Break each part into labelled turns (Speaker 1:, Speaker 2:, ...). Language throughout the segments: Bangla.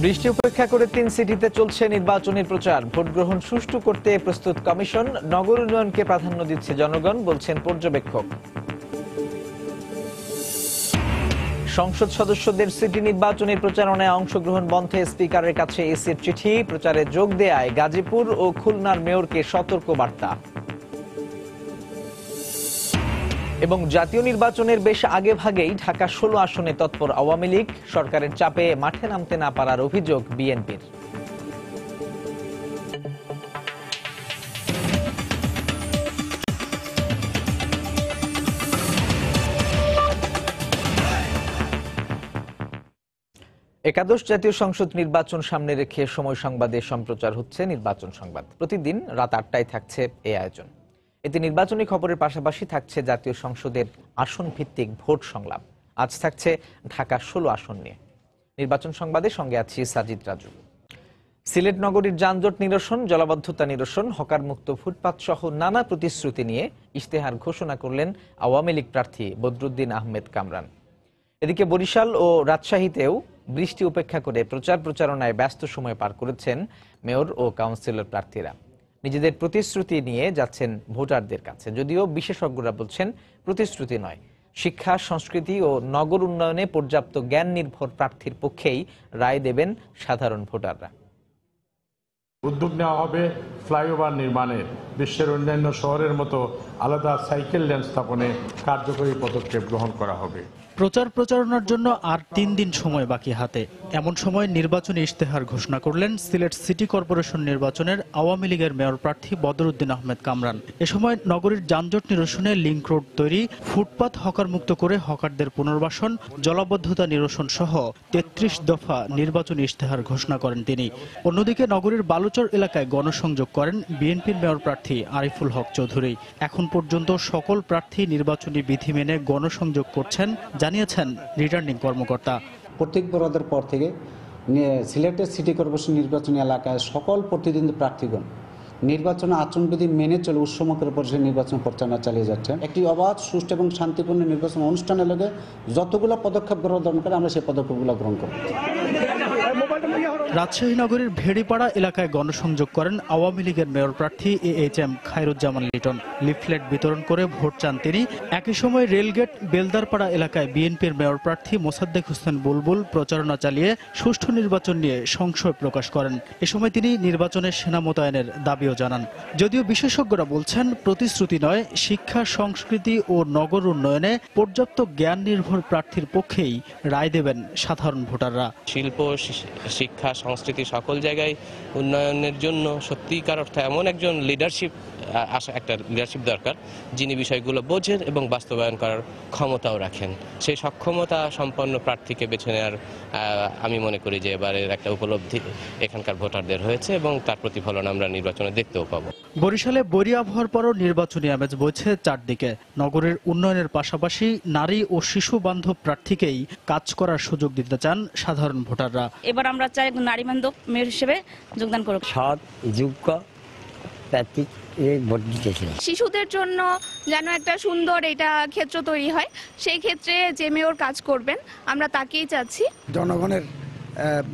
Speaker 1: বৃষ্টি উপেক্ষা করে ৩ সিটিতে চলছে নির্বাচনী প্রচার। ভোট গ্রহণ সুষ্ঠু করতে প্রস্তুত কমিশন। নগর উন্নয়নকে প্রাধান্য দিচ্ছে জনগণ, বলছেন পর্যবেক্ষক। সংসদ সদস্যদের সিটি নির্বাচনী প্রচারণায় অংশগ্রহণ বন্ধে স্পিকারের কাছে ইসির চিঠি। প্রচারে যোগ দেয়ায় গাজীপুর ও খুলনার মেয়রকে সতর্ক বার্তা। এবং জাতীয় নির্বাচনের বেশ আগে ভাগেই ঢাকা 16 আসনে তৎপর আওয়ামী লীগ। সরকারের চাপে মাঠে নামতে না পারার অভিযোগ বিএনপির। একাদশ জাতীয় সংসদ নির্বাচন সামনে রেখে সময় সংবাদে সম্প্রচার হচ্ছে নির্বাচন সংবাদ। প্রতিদিন রাত 8টায় থাকছে এই আয়োজন। এতে নির্বাচনী খবরের পাশাপাশি থাকছে জাতীয় সংসদের আসন ভিত্তিক ভোট সংলাপ। আজ থাকছে ঢাকা 16 আসন নিয়ে। নির্বাচন সংবাদের সঙ্গে আছি সাজিদ রাজু। সিলেট নগরীর যানজট নিরসন, জলাবদ্ধতা নিরসন, হকার মুক্ত ফুটপাত সহ নানা প্রতিশ্রুতি নিয়ে ইশতেহার ঘোষণা করলেন আওয়ামী লীগ প্রার্থী বদরুদ্দিন আহমেদ কামরান। এদিকে বরিশাল ও রাজশাহীতেও বৃষ্টি উপেক্ষা করে প্রচারণায় ব্যস্ত সময় পার করেছেন মেয়র ও কাউন্সিলর প্রার্থীরা। নিজেদের প্রতিশ্রুতি নিয়ে যাচ্ছেন ভোটারদের কাছে। যদিও বিশেষজ্ঞরা বলছেন প্রতিশ্রুতি নয়, শিক্ষা, সংস্কৃতি ও নগর উন্নয়নে পর্যাপ্ত জ্ঞান নির্ভর প্রার্থীর পক্ষেই রায় দেবেন সাধারণ ভোটাররা।
Speaker 2: উদ্যোগ নেওয়া হবে ফ্লাইওভার নির্মাণে, বিশ্বের অন্যান্য শহরের মতো আলাদা সাইকেল লেন স্থাপনে কার্যকরী পদক্ষেপ গ্রহণ করা হবে।
Speaker 3: প্রচারণার জন্য আর 3 দিন সময় বাকি হাতে। এমন সময় নির্বাচনী ইশতেহার ঘোষণা করলেন সিলেট সিটি কর্পোরেশন নির্বাচনের আওয়ামী লীগের মেয়র প্রার্থী বদরুদ্দিন আহমেদ কামরান। এ সময় নগরীর যানজট নিরসনে লিংক রোড তৈরি, ফুটপাত হকার মুক্ত করে হকারদের পুনর্বাসন, জলাবদ্ধতা নিরসন সহ 33 দফা নির্বাচনী ইশতেহার ঘোষণা করেন তিনি। অন্যদিকে নগরীর বালুচর এলাকায় গণসংযোগ করেন বিএনপির মেয়র প্রার্থী আরিফুল হক চৌধুরী। এখন পর্যন্ত সকল প্রার্থী নির্বাচনী বিধি মেনে গণসংযোগ করছেন, জানিয়েছেন রিটার্নিং কর্মকর্তা।
Speaker 4: প্রত্যেক বরাদের পর থেকে সিলেটের সিটি কর্পোরেশন নির্বাচনী এলাকায় সকল প্রতিদ্বন্দ্বী প্রার্থীগণ নির্বাচন আচরণবিধি মেনে চলে উৎসমকের পরিষদ নির্বাচন পরিচালনা চালিয়ে যাচ্ছেন। একটি অবাধ, সুষ্ঠু এবং শান্তিপূর্ণ নির্বাচন অনুষ্ঠানের লগে যতগুলো পদক্ষেপ গ্রহণ দরকার আমরা সেই পদক্ষেপগুলো গ্রহণ করব।
Speaker 3: রাজশাহী নগরীর ভেড়িপাড়া এলাকায় গণসংযোগ করেন আওয়ামী লীগের মেয়র প্রার্থী AHM খায়রুজ্জামান লিটন। লিফলেট বিতরণ করে ভোট চান তিনি। একই সময় রেলগেট বেলদারপাড়া এলাকায় বিএনপির মেয়র প্রার্থী মোসাদ্দেক হোসেন বুলবুল প্রচারণা চালিয়ে সুষ্ঠু নির্বাচন নিয়ে সংশয় প্রকাশ করেন। এ সময় তিনি নির্বাচনে সেনা মোতায়েনের দাবিও জানান। যদিও বিশেষজ্ঞরা বলছেন প্রতিশ্রুতি নয়, শিক্ষা, সংস্কৃতি ও নগর উন্নয়নে পর্যাপ্ত জ্ঞান নির্ভর প্রার্থীর পক্ষেই রায় দেবেন সাধারণ ভোটাররা।
Speaker 5: শিল্প, শিক্ষা, সংস্কৃতি সকল জায়গায় উন্নয়নের জন্য সত্যিকার অর্থে এমন একজন লিডারশিপ দরকার, যিনি বিষয়গুলো বোঝেন এবং বাস্তবায়ন করার ক্ষমতাও রাখেন। সেই সক্ষমতা সম্পন্ন প্রার্থীকে বেছে নেওয়ার আমি মনে করি যে এবারের একটা উপলব্ধি এখানকার ভোটারদের হয়েছে এবং তার প্রতিফলন আমরা নির্বাচনে দেখতেও পাবো।
Speaker 3: বরিশালে বৈরী আবহাওয়ার পরও নির্বাচনী আমেজ বইছে চারদিকে। নগরের উন্নয়নের পাশাপাশি নারী ও শিশু বান্ধব প্রার্থীকেই কাজ করার সুযোগ দিতে চান সাধারণ ভোটাররা।
Speaker 6: এবার আমরা চাই নারী বান্ধব মেয়র হিসেবে যোগদান করুক।
Speaker 7: সৎ, যোগ্য প্রার্থী ভোট দিতেছে।
Speaker 8: শিশুদের জন্য যেন একটা সুন্দর এটা ক্ষেত্র তৈরি হয়, সেই ক্ষেত্রে যে মেয়র কাজ করবেন আমরা তাকেই চাচ্ছি।
Speaker 9: জনগণের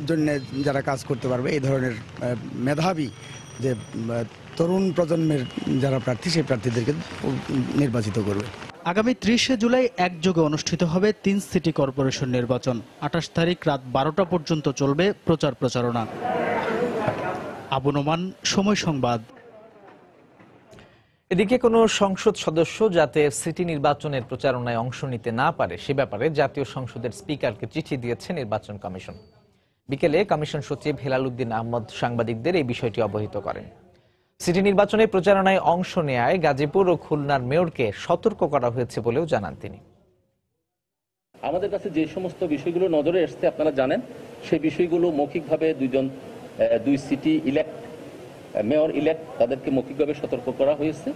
Speaker 9: জন্য যারা কাজ করতে পারবে, এই ধরনের মেধাবী যে তরুণ প্রজন্মের যারা প্রার্থী, সেই প্রার্থীদেরকে নির্বাচিত করবে।
Speaker 3: আগামী 30শে জুলাই একযোগে অনুষ্ঠিত হবে 3 সিটি কর্পোরেশন নির্বাচন। 28 তারিখ রাত 12টা পর্যন্ত চলবে প্রচারণা। আবু নোমান, সময় সংবাদ।
Speaker 1: এদিকে কোনো সংসদ সদস্য যাতে সিটি নির্বাচনের প্রচারণায় অংশ নিতে না পারে সে ব্যাপারে জাতীয় সংসদের স্পিকারকে চিঠি দিয়েছে নির্বাচন কমিশন। বিকেলে কমিশন সচিব হেলাল উদ্দিন আহমদ সাংবাদিকদের এই বিষয়টি অবহিত করেন। সিটি নির্বাচনে প্রচারণায় অংশ নেয়ায় গাজীপুর ও খুলনার মেয়রকে সতর্ক করা হয়েছে বলেও জানান তিনি।
Speaker 10: আমাদের কাছে যে সমস্ত বিষয়গুলো নজরে আসছে আপনারা জানেন, সেই বিষয়গুলো মৌখিকভাবে দুই সিটি মেয়র ইলেক্ট তাদেরকে মৌখিকভাবে সতর্ক করা হয়েছে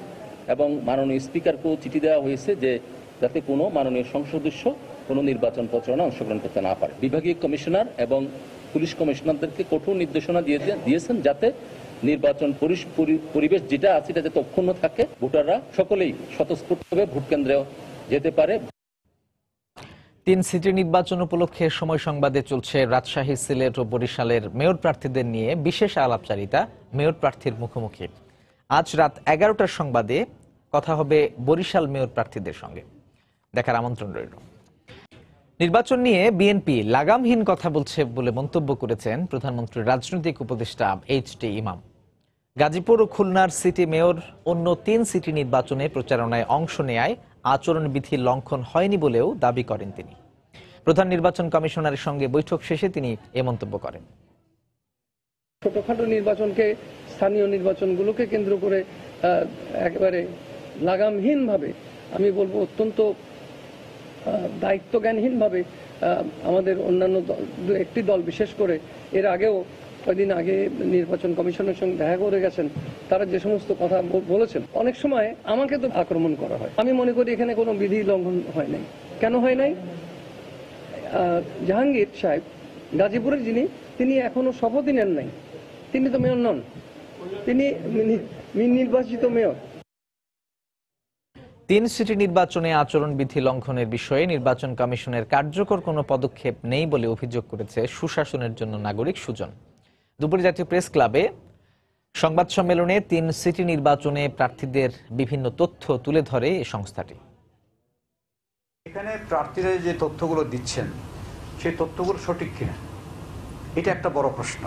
Speaker 10: এবং মাননীয় স্পিকারকেও চিঠি দেওয়া হয়েছে যে যাতে কোনো মাননীয় সংসদ সদস্য কোনো নির্বাচন প্রচারণা অংশগ্রহণ করতে না পারে। বিভাগীয় কমিশনার এবং পুলিশ কমিশনারদেরকে কঠোর নির্দেশনা দিয়েছেন যাতে নির্বাচন পরিবেশ যেটা আছে এটা যাতে অক্ষুণ্ণ থাকে, ভোটাররা সকলেই স্বতঃস্ফূর্তভাবে ভোট কেন্দ্রে যেতে পারে।
Speaker 1: তিন সিটি নির্বাচন উপলক্ষে সময় সংবাদে চলছে রাজশাহী, সিলেট ও বরিশালের মেয়র প্রার্থীদের নিয়ে বিশেষ আলাপচারিতা মেয়র প্রার্থীর মুখোমুখি। আজ রাত 11টার সংবাদে কথা হবে বরিশাল মেয়র প্রার্থীদের সঙ্গে। দেখার আমন্ত্রণ রইল। নির্বাচন নিয়ে বিএনপি লাগামহীন কথা বলছে বলে মন্তব্য করেছেন প্রধানমন্ত্রীর রাজনৈতিক উপদেষ্টা এইচ.টি. ইমাম। গাজীপুর ও খুলনার সিটি মেয়র অন্য 3 সিটি নির্বাচনে প্রচারণায় অংশ নেয়ায় আচরণবিধি লঙ্ঘন হয়নি বলেও দাবি করেন তিনি। প্রধান নির্বাচন কমিশনারের সঙ্গে বৈঠক শেষে তিনি এ মন্তব্য করেন।
Speaker 11: ছোটখাটো নির্বাচনকে, স্থানীয় নির্বাচনগুলোকে কেন্দ্র করে একেবারে লাগামহীনভাবে, আমি বলবো অত্যন্ত দায়িত্বজ্ঞানহীনভাবে আমাদের অন্যান্য একটি দল বিশেষ করে এর আগেও কয়েকদিন আগে নির্বাচন কমিশনের সঙ্গে দেখা করে গেছেন, তারা যে সমস্ত কথা বলেছেন অনেক সময় আমাকে তো আক্রমণ করা হয়। আমি মনে করি এখানে কোনো বিধি লঙ্ঘন হয় নাই। কেন হয় নাই? জাহাঙ্গীর সাহেব গাজীপুরের তিনি এখনো শপথই নেন নাই। তিনি তো মেয়র নন, তিনি নির্বাচিত মেয়র।
Speaker 1: 3 সিটি নির্বাচনে আচরণবিধি লঙ্ঘনের বিষয়ে নির্বাচন কমিশনের কার্যকর কোনো পদক্ষেপ নেই বলে অভিযোগ করেছে সুশাসনের জন্য নাগরিক সুজন। দুপুরে জাতীয় প্রেস ক্লাবে সংবাদ সম্মেলনে 3 সিটি নির্বাচনে প্রার্থীদের বিভিন্ন তথ্য তুলে ধরে এই সংস্থাটি।
Speaker 12: এখানে প্রার্থীরা যে তথ্যগুলো দিচ্ছেন সেই তথ্যগুলো সঠিক কিনা, এটা একটা বড় প্রশ্ন।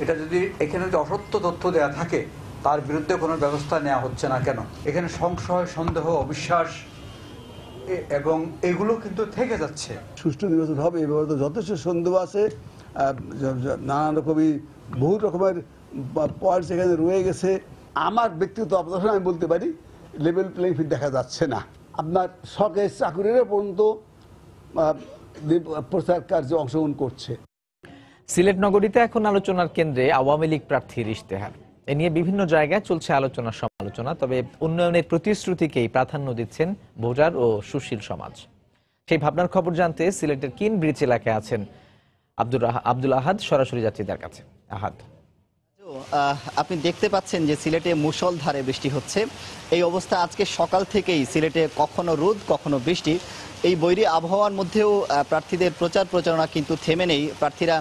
Speaker 12: এটা যদি এখানে যদি অসত্য তথ্য দেওয়া থাকে তার বিরুদ্ধে কোনো ব্যবস্থা নেওয়া হচ্ছে না কেন? এখানে সংশয়, সন্দেহ, অবিশ্বাস এবং এগুলো কিন্তু থেকে যাচ্ছে।
Speaker 13: সুষ্ঠু নির্বাচন হবে এ ব্যাপারে তো যথেষ্ট সন্দেহ আছে, নানান রকমই বহু রকমের পয়েন্টস এখানে রয়ে গেছে। আমার ব্যক্তিগত অবদান আমি বলতে পারি লেভেল প্লেইং ফিল্ড দেখা যাচ্ছে না। আপনার শখের চাকুরিরা পর্যন্ত প্রচার কার্যে অংশগ্রহণ করছে।
Speaker 1: সিলেট নগরীতে এখন আলোচনার কেন্দ্রে আওয়ামী লীগ প্রার্থীর ইশতেহার। এ নিয়ে বিভিন্ন জায়গায় চলছে আলোচনা সমালোচনা, তবে উন্নয়নের প্রতিশ্রুতিকেই প্রাধান্য দিচ্ছেন ভোটার ও সুশীল সমাজ। সেই ভাবনার খবর জানতে সিলেটের কিন ব্রিজ এলাকায় আছেন আব্দুল আহাদ, সরাসরি যাচ্ছি তার কাছে। আহাদ,
Speaker 14: আপনি দেখতে পাচ্ছেন যে সিলেটে মুষলধারে বৃষ্টি হচ্ছে। এই অবস্থা আজকে সকাল থেকেই সিলেটে কখনো রোদ কখনো বৃষ্টি। এই বৈরী আবহাওয়ার মধ্যেও প্রার্থীদের প্রচারণা কিন্তু থেমে নেই। প্রার্থীরা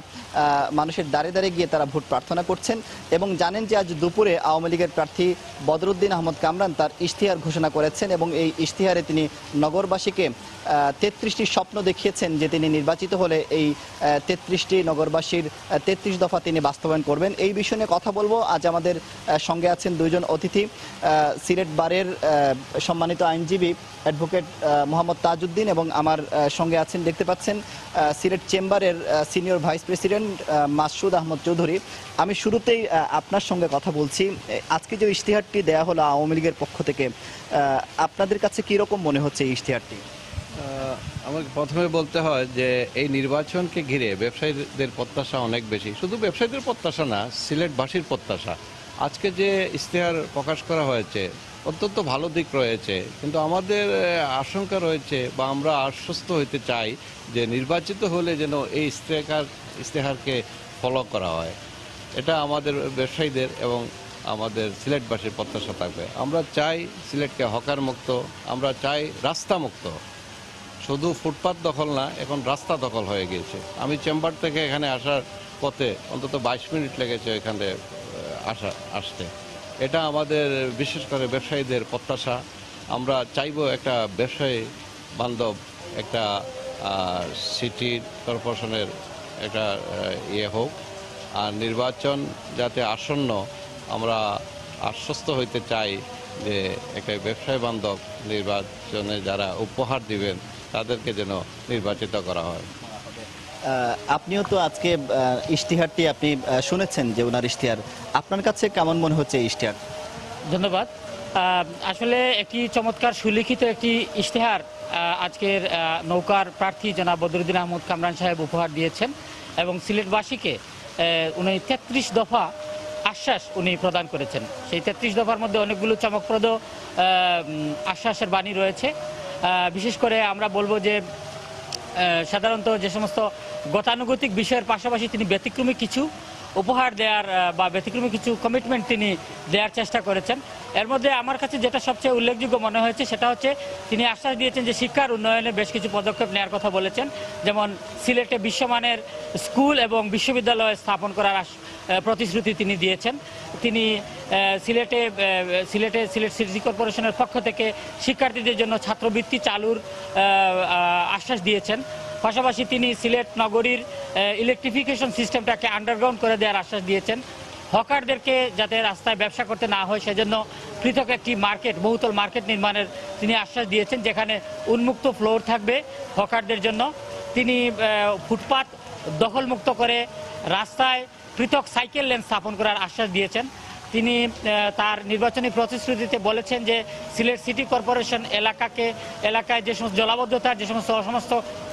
Speaker 14: মানুষের দ্বারে দ্বারে গিয়ে তারা ভোট প্রার্থনা করছেন এবং জানেন যে আজ দুপুরে আওয়ামী লীগের প্রার্থী বদরুদ্দিন আহমদ কামরান তার ইশতেহার ঘোষণা করেছেন এবং এই ইশতেহারে তিনি নগরবাসীকে 33টি স্বপ্ন দেখিয়েছেন যে তিনি নির্বাচিত হলে এই 33টি নগরবাসীর 33 দফা তিনি বাস্তবায়ন করবেন। এই বিষয় নিয়ে কথা বলবো। আজ আমাদের সঙ্গে আছেন 2 জন অতিথি। সিলেট বারের সম্মানিত আইনজীবী অ্যাডভোকেট মোহাম্মদ তাজউদ্দিন এবং আমার সঙ্গে আছেন, দেখতে পাচ্ছেন, সিলেট চেম্বারের senior vice president Masud Ahmed Chowdhury. আমি শুরুতেই আপনার সঙ্গে কথা বলছি। আজকে যে ইশতেহারটি দেয়া হলো আওয়ামী লীগের পক্ষ থেকে, আপনাদের কাছে কি রকম মনে হচ্ছে এই ইশতেহারটি?
Speaker 15: আমাকে প্রথমে বলতে হয় যে এই নির্বাচনকে ঘিরে ব্যবসায়ীদের প্রত্যাশা অনেক বেশি। শুধু ব্যবসায়ীদের প্রত্যাশা না, সিলেটবাসীর প্রত্যাশা। আজকে যে ইশতেহার প্রকাশ করা হয়েছে অত্যন্ত ভালো দিক রয়েছে, কিন্তু আমাদের আশঙ্কা রয়েছে বা আমরা আশ্বস্ত হইতে চাই যে নির্বাচিত হলে যেন এই ইশতেহারকে ফলো করা হয়। এটা আমাদের ব্যবসায়ীদের এবং আমাদের সিলেটবাসীর প্রত্যাশা থাকবে। আমরা চাই সিলেটকে হকার মুক্ত, আমরা চাই রাস্তা মুক্ত। শুধু ফুটপাত দখল না, এখন রাস্তা দখল হয়ে গিয়েছে। আমি চেম্বার থেকে এখানে আসার পথে অন্তত 22 মিনিট লেগেছে এখানে আসতে। এটা আমাদের বিশেষ করে ব্যবসায়ীদের প্রত্যাশা। আমরা চাইব একটা ব্যবসায়ী বান্ধব একটা সিটি কর্পোরেশনের একটা হোক, আর নির্বাচন যাতে আসন্ন, আমরা আশ্বস্ত হইতে চাই যে একটা ব্যবসায়ী বান্ধব নির্বাচনে যারা উপহার দিবেন তাদেরকে যেন নির্বাচিত করা হয়।
Speaker 14: আপনিও তো আজকে ইশতেহারটি আপনি শুনেছেন যে ওনার ইশতেহার, আপনার কাছে কেমন মনে হচ্ছে এই ইশতেহার?
Speaker 16: ধন্যবাদ। আসলে একটি চমৎকার সুলিখিত একটি ইশতেহার আজকের নৌকার প্রার্থী জনাব বদরুদ্দিন আহমদ কামরান সাহেব উপহার দিয়েছেন এবং সিলেটবাসীকে উনি 33 দফা আশ্বাস উনি প্রদান করেছেন। সেই 33 দফার মধ্যে অনেকগুলো চমকপ্রদ আশ্বাসের বাণী রয়েছে। বিশেষ করে আমরা বলবো যে সাধারণত যে সমস্ত গতানুগতিক বিষয়ের পাশাপাশি তিনি ব্যতিক্রমী কিছু উপহার দেওয়ার বা ব্যতিক্রমী কিছু কমিটমেন্ট তিনি দেওয়ার চেষ্টা করেছেন। এর মধ্যে আমার কাছে যেটা সবচেয়ে উল্লেখযোগ্য মনে হয়েছে সেটা হচ্ছে তিনি আশ্বাস দিয়েছেন যে শিক্ষার উন্নয়নে বেশ কিছু পদক্ষেপ নেওয়ার কথা বলেছেন, যেমন সিলেটে বিশ্বমানের স্কুল এবং বিশ্ববিদ্যালয় স্থাপন করার প্রতিশ্রুতি তিনি দিয়েছেন। তিনি সিলেট সিটি কর্পোরেশনের পক্ষ থেকে শিক্ষার্থীদের জন্য ছাত্রবৃত্তি চালুর আশ্বাস দিয়েছেন। পাশাপাশি তিনি সিলেট নগরীর ইলেকট্রিফিকেশন সিস্টেমটাকে আন্ডারগ্রাউন্ড করে দেওয়ার আশ্বাস দিয়েছেন। হকারদেরকে যাতে রাস্তায় ব্যবসা করতে না হয় সেজন্য পৃথক একটি বহুতল মার্কেট নির্মাণের তিনি আশ্বাস দিয়েছেন, যেখানে উন্মুক্ত ফ্লোর থাকবে হকারদের জন্য। তিনি ফুটপাত দখলমুক্ত করে রাস্তায় পৃথক সাইকেল লেন স্থাপন করার আশ্বাস দিয়েছেন। তিনি তার নির্বাচনী প্রতিশ্রুতিতে বলেছেন যে সিলেট সিটি কর্পোরেশন এলাকায় যে সমস্ত জলাবদ্ধতার যে সমস্ত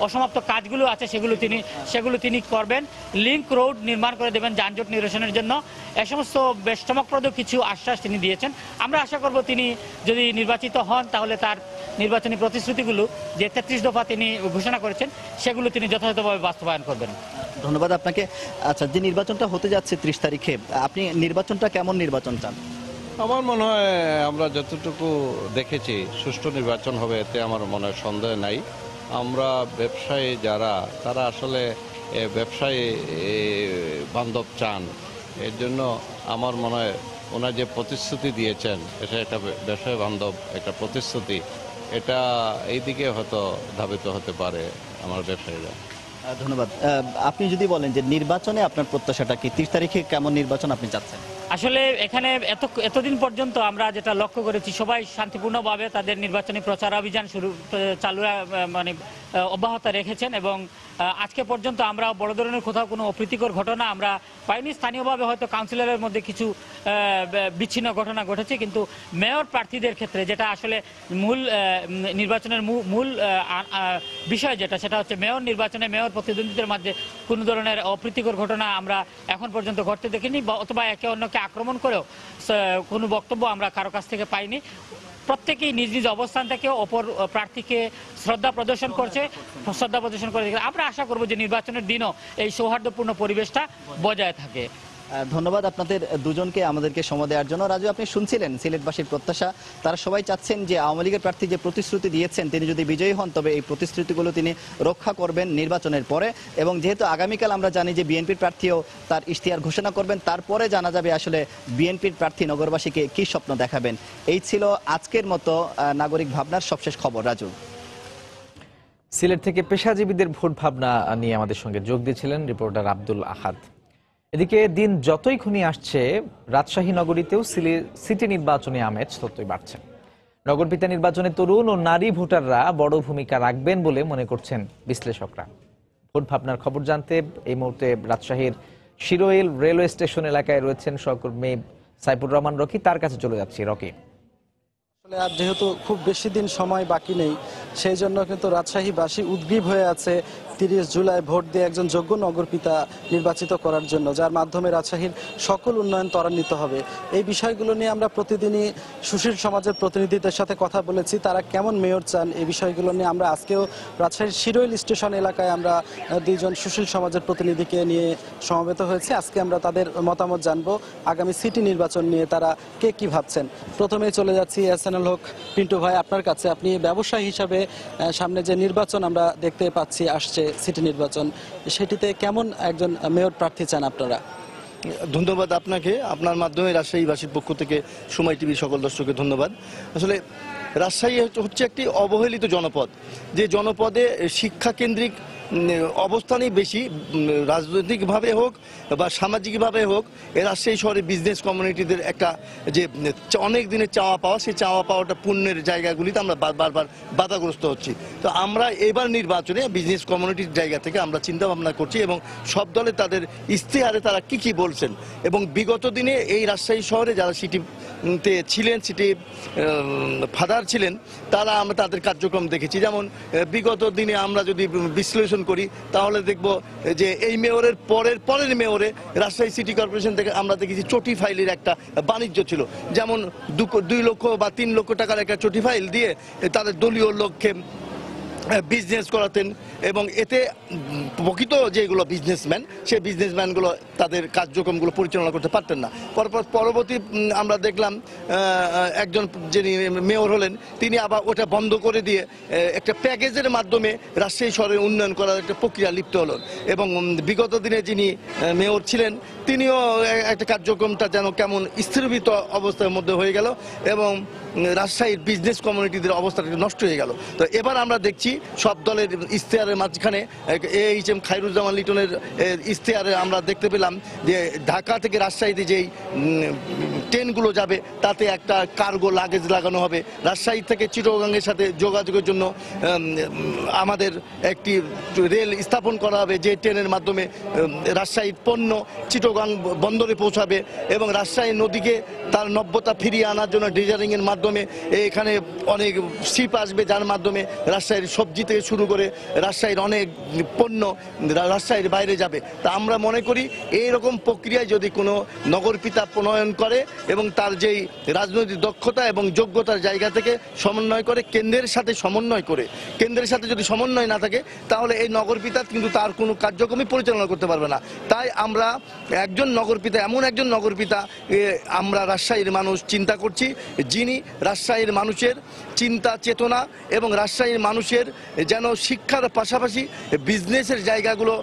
Speaker 16: অসমাপ্ত কাজগুলো আছে সেগুলো তিনি করবেন। লিংক রোড নির্মাণ করে দেবেন যানজট নিরসনের জন্য। এ সমস্ত বেশ চমকপ্রদ কিছু আশ্বাস তিনি দিয়েছেন। আমরা আশা করব তিনি যদি নির্বাচিত হন তাহলে তার নির্বাচনী প্রতিশ্রুতিগুলো যে 33 দফা তিনি ঘোষণা করেছেন সেগুলো তিনি যথাযথভাবে বাস্তবায়ন করবেন।
Speaker 14: ধন্যবাদ আপনাকে। আচ্ছা, যে নির্বাচনটা হতে যাচ্ছে 30 তারিখে, আপনি নির্বাচনটা কেমন নির্বাচন চান?
Speaker 15: আমার মনে হয় আমরা যতটুকু দেখেছি সুষ্ঠু নির্বাচন হবে, এতে আমার মনে হয় সন্দেহ নাই। আমরা ব্যবসায়ী যারা, তারা আসলে ব্যবসায়ী বান্ধব চান। এর জন্য আমার মনে হয় ওনার যে প্রতিশ্রুতি দিয়েছেন এটা একটা ব্যবসায়ী বান্ধব একটা প্রতিশ্রুতি, এটা এই দিকে হয়তো ধাবিত হতে পারে আমার ব্যবসায়ীরা।
Speaker 14: ধন্যবাদ। আপনি যদি বলেন যে নির্বাচনে আপনার প্রত্যাশাটা কি, 30 তারিখে কেমন নির্বাচন আপনি চাচ্ছেন?
Speaker 16: আসলে এখানে এতদিন পর্যন্ত আমরা যেটা লক্ষ্য করেছি, সবাই শান্তিপূর্ণভাবে তাদের নির্বাচনী প্রচার অভিযান চালু অব্যাহত রেখেছেন এবং আজকে পর্যন্ত আমরা বড় ধরনের কোথাও কোনো অপ্রীতিকর ঘটনা আমরা পাইনি। স্থানীয়ভাবে হয়তো কাউন্সিলরের মধ্যে কিছু বিচ্ছিন্ন ঘটনা ঘটেছে, কিন্তু মেয়র প্রার্থীদের ক্ষেত্রে যেটা আসলে নির্বাচনের মূল বিষয় সেটা হচ্ছে মেয়র নির্বাচনে মেয়র প্রতিদ্বন্দ্বীদের মধ্যে কোনো ধরনের অপ্রীতিকর ঘটনা আমরা এখন পর্যন্ত ঘটতে দেখিনি, অথবা একে অন্যকে আক্রমণ করেও কোনো বক্তব্য আমরা কারো কাছ থেকে পাইনি। প্রত্যেকেই নিজ নিজ অবস্থান থেকে অপর প্রার্থীকে শ্রদ্ধা প্রদর্শন করে। আমরা আশা করব যে নির্বাচনের দিনও এই সৌহার্দ্যপূর্ণ পরিবেশটা বজায় থাকে।
Speaker 14: ধন্যবাদ আপনাদের দুজনকে আমাদেরকে সময় দেওয়ার জন্য। রাজু, আপনি শুনছিলেন সিলেটবাসীর প্রত্যাশা। তারা সবাই চাচ্ছেন যে আওয়ামী লীগের প্রার্থী যে প্রতিশ্রুতি দিয়েছেন তিনি যদি বিজয়ী হন তবে এই প্রতিশ্রুতিগুলো তিনি রক্ষা করবেন নির্বাচনের পরে, এবং যেহেতু আগামীকাল আমরা জানি যে বিএনপির প্রার্থীও তার ইশতেহার ঘোষণা করবেন, তারপরে জানা যাবে আসলে বিএনপির প্রার্থী নগরবাসীকে কি স্বপ্ন দেখাবেন। এই ছিল আজকের মতো নাগরিক ভাবনার সবশেষ খবর। রাজু,
Speaker 1: সিলেট থেকে পেশাজীবীদের ভোট ভাবনা নিয়ে আমাদের সঙ্গে যোগ দিয়েছিলেন রিপোর্টার আব্দুল আহাদ। এদিকে দিন যতই ঘনিয়ে আসছে, রাজশাহী নগরীতেও সিটি নির্বাচনী আমেজ ততই বাড়ছে। নগরপিতা নির্বাচনে তরুণ ও নারী ভোটাররা বড় ভূমিকা রাখবেন বলে মনে করছেন বিশ্লেষকরা। ভোট ভাবনার খবর জানতে এই মুহূর্তে রাজশাহীর শিরোইল রেলওয়ে স্টেশন এলাকায় রয়েছেন সহকর্মী সাইফুর রহমান রকি। তার কাছে চলে যাচ্ছি। রকি,
Speaker 17: আর যেহেতু খুব বেশি দিন সময় বাকি নেই, সেই জন্য কিন্তু রাজশাহীবাসী উদ্গ্রীব হয়ে আছে 30 জুলাই ভোট দিয়ে একজন যোগ্য নগরপিতা নির্বাচিত করার জন্য, যার মাধ্যমে রাজশাহীর সকল উন্নয়ন ত্বরান্বিত হবে। এই বিষয়গুলো নিয়ে আমরা প্রতিদিনই সুশীল সমাজের প্রতিনিধিদের সাথে কথা বলেছি, তারা কেমন মেয়র চান এই বিষয়গুলো নিয়ে। আমরা আজকেও রাজশাহীর শিরোইল স্টেশন এলাকায় আমরা 2 জন সুশীল সমাজের প্রতিনিধিকে নিয়ে সমবেত হয়েছি। আজকে আমরা তাদের মতামত জানবো আগামী সিটি নির্বাচন নিয়ে, তারা কে কি ভাবছেন। প্রথমেই চলে যাচ্ছি এসএনএল হক পিন্টু ভাই, আপনার কাছে। আপনি ব্যবসায়ী হিসাবে সামনে যে নির্বাচন আমরা দেখতে পাচ্ছি আসছে সিটি নির্বাচন, সেটিতে কেমন একজন মেয়র প্রার্থী চান আপনারা?
Speaker 18: ধন্যবাদ আপনাকে, আপনার মাধ্যমে রাজশাহীবাসীর পক্ষ থেকে সময় টিভি সকল দর্শককে ধন্যবাদ। আসলে রাজশাহী হচ্ছে একটি অবহেলিত জনপদ, যে জনপদে শিক্ষা কেন্দ্রিক অবস্থানই বেশি, রাজনৈতিকভাবে হোক বা সামাজিকভাবে হোক। এ রাজশাহী শহরে বিজনেস কমিউনিটিদের একটা যে অনেক দিনের চাওয়া পাওয়া, সেই চাওয়া পাওয়াটা পূর্ণের জায়গাগুলিতে আমরা বারবার বাধাগ্রস্ত হচ্ছি। তো আমরা এবার নির্বাচনে বিজনেস কমিউনিটির জায়গা থেকে আমরা চিন্তা ভাবনা করছি, এবং সব দলে তাদের ইশতেহারে তারা কি বলছেন, এবং বিগত দিনে এই রাজশাহী শহরে যারা সিটিতে ছিলেন, সিটি ফাদার ছিলেন, তারা আমরা তাদের কার্যক্রম দেখেছি। যেমন বিগত দিনে আমরা যদি বিশ্লেষণ করি তাহলে দেখব যে এই মেয়রের পরের মেয়রে রাজশাহী সিটি কর্পোরেশন থেকে আমরা দেখেছি চটি ফাইলের একটা বাণিজ্য ছিল। যেমন 2 লক্ষ বা 3 লক্ষ টাকার একটা চটি ফাইল দিয়ে তাদের দলীয় লোককে বিজনেস করাতেন এবং এতে প্রকৃত যেগুলো বিজনেসম্যান সেই বিজনেসম্যানগুলো তাদের কার্যক্রমগুলো পরিচালনা করতে পারতেন না। পরবর্তী আমরা দেখলাম একজন যিনি মেয়র হলেন তিনি আবার ওটা বন্ধ করে দিয়ে একটা প্যাকেজের মাধ্যমে রাজশাহী শহরের উন্নয়ন করার একটা প্রক্রিয়া লিপ্ত হলেন এবং বিগত দিনে যিনি মেয়র ছিলেন তিনিও একটা কার্যক্রমটা যেন কেমন স্থিরভীত অবস্থার মধ্যে হয়ে গেল এবং রাজশাহীর বিজনেস কমিউনিটিদের অবস্থাটা নষ্ট হয়ে গেল। তো এবার আমরা দেখছি সব দলের ইশতেহারের মাঝখানে এইচ.এম. খায়রুজ্জামান লিটনের ইশতেহারে আমরা দেখতে পেলাম যে ঢাকা থেকে রাজশাহীতে যেই ট্রেনগুলো যাবে তাতে একটা কার্গো লাগেজ লাগানো হবে। রাজশাহী থেকে চিটাগংয়ের সাথে যোগাযোগের জন্য আমাদের একটি রেল স্থাপন করা হবে যে ট্রেনের মাধ্যমে রাজশাহীর পণ্য চিটাগং বন্দরে পৌঁছাবে এবং রাজশাহী নদীকে তার নব্যতা ফিরিয়ে আনার জন্য ড্রেজারিংয়ের মাধ্যমে এখানে অনেক শিপ আসবে যার মাধ্যমে রাজশাহীর সবজি থেকে শুরু করে রাজশাহীর অনেক পণ্য রাজশাহীর বাইরে যাবে। তা আমরা মনে করি এইরকম প্রক্রিয়ায় যদি কোনো নগরপিতা প্রণয়ন করে এবং তার যেই রাজনৈতিক দক্ষতা এবং যোগ্যতার জায়গা থেকে সমন্বয় করে কেন্দ্রের সাথে সমন্বয় করে কেন্দ্রের সাথে যদি সমন্বয় না থাকে তাহলে এই নগরপিতা কিন্তু তার কোনো কার্যক্রমই পরিচালনা করতে পারবে না। তাই আমরা একজন নগরপিতা এমন একজন নগরপিতা আমরা রাজশাহীর মানুষ চিন্তা করছি যিনি রাজশাহীর মানুষের চিন্তা চেতনা এবং রাজশাহীর মানুষের যেন শিক্ষার পাশাপাশি বিজনেসের জায়গাগুলো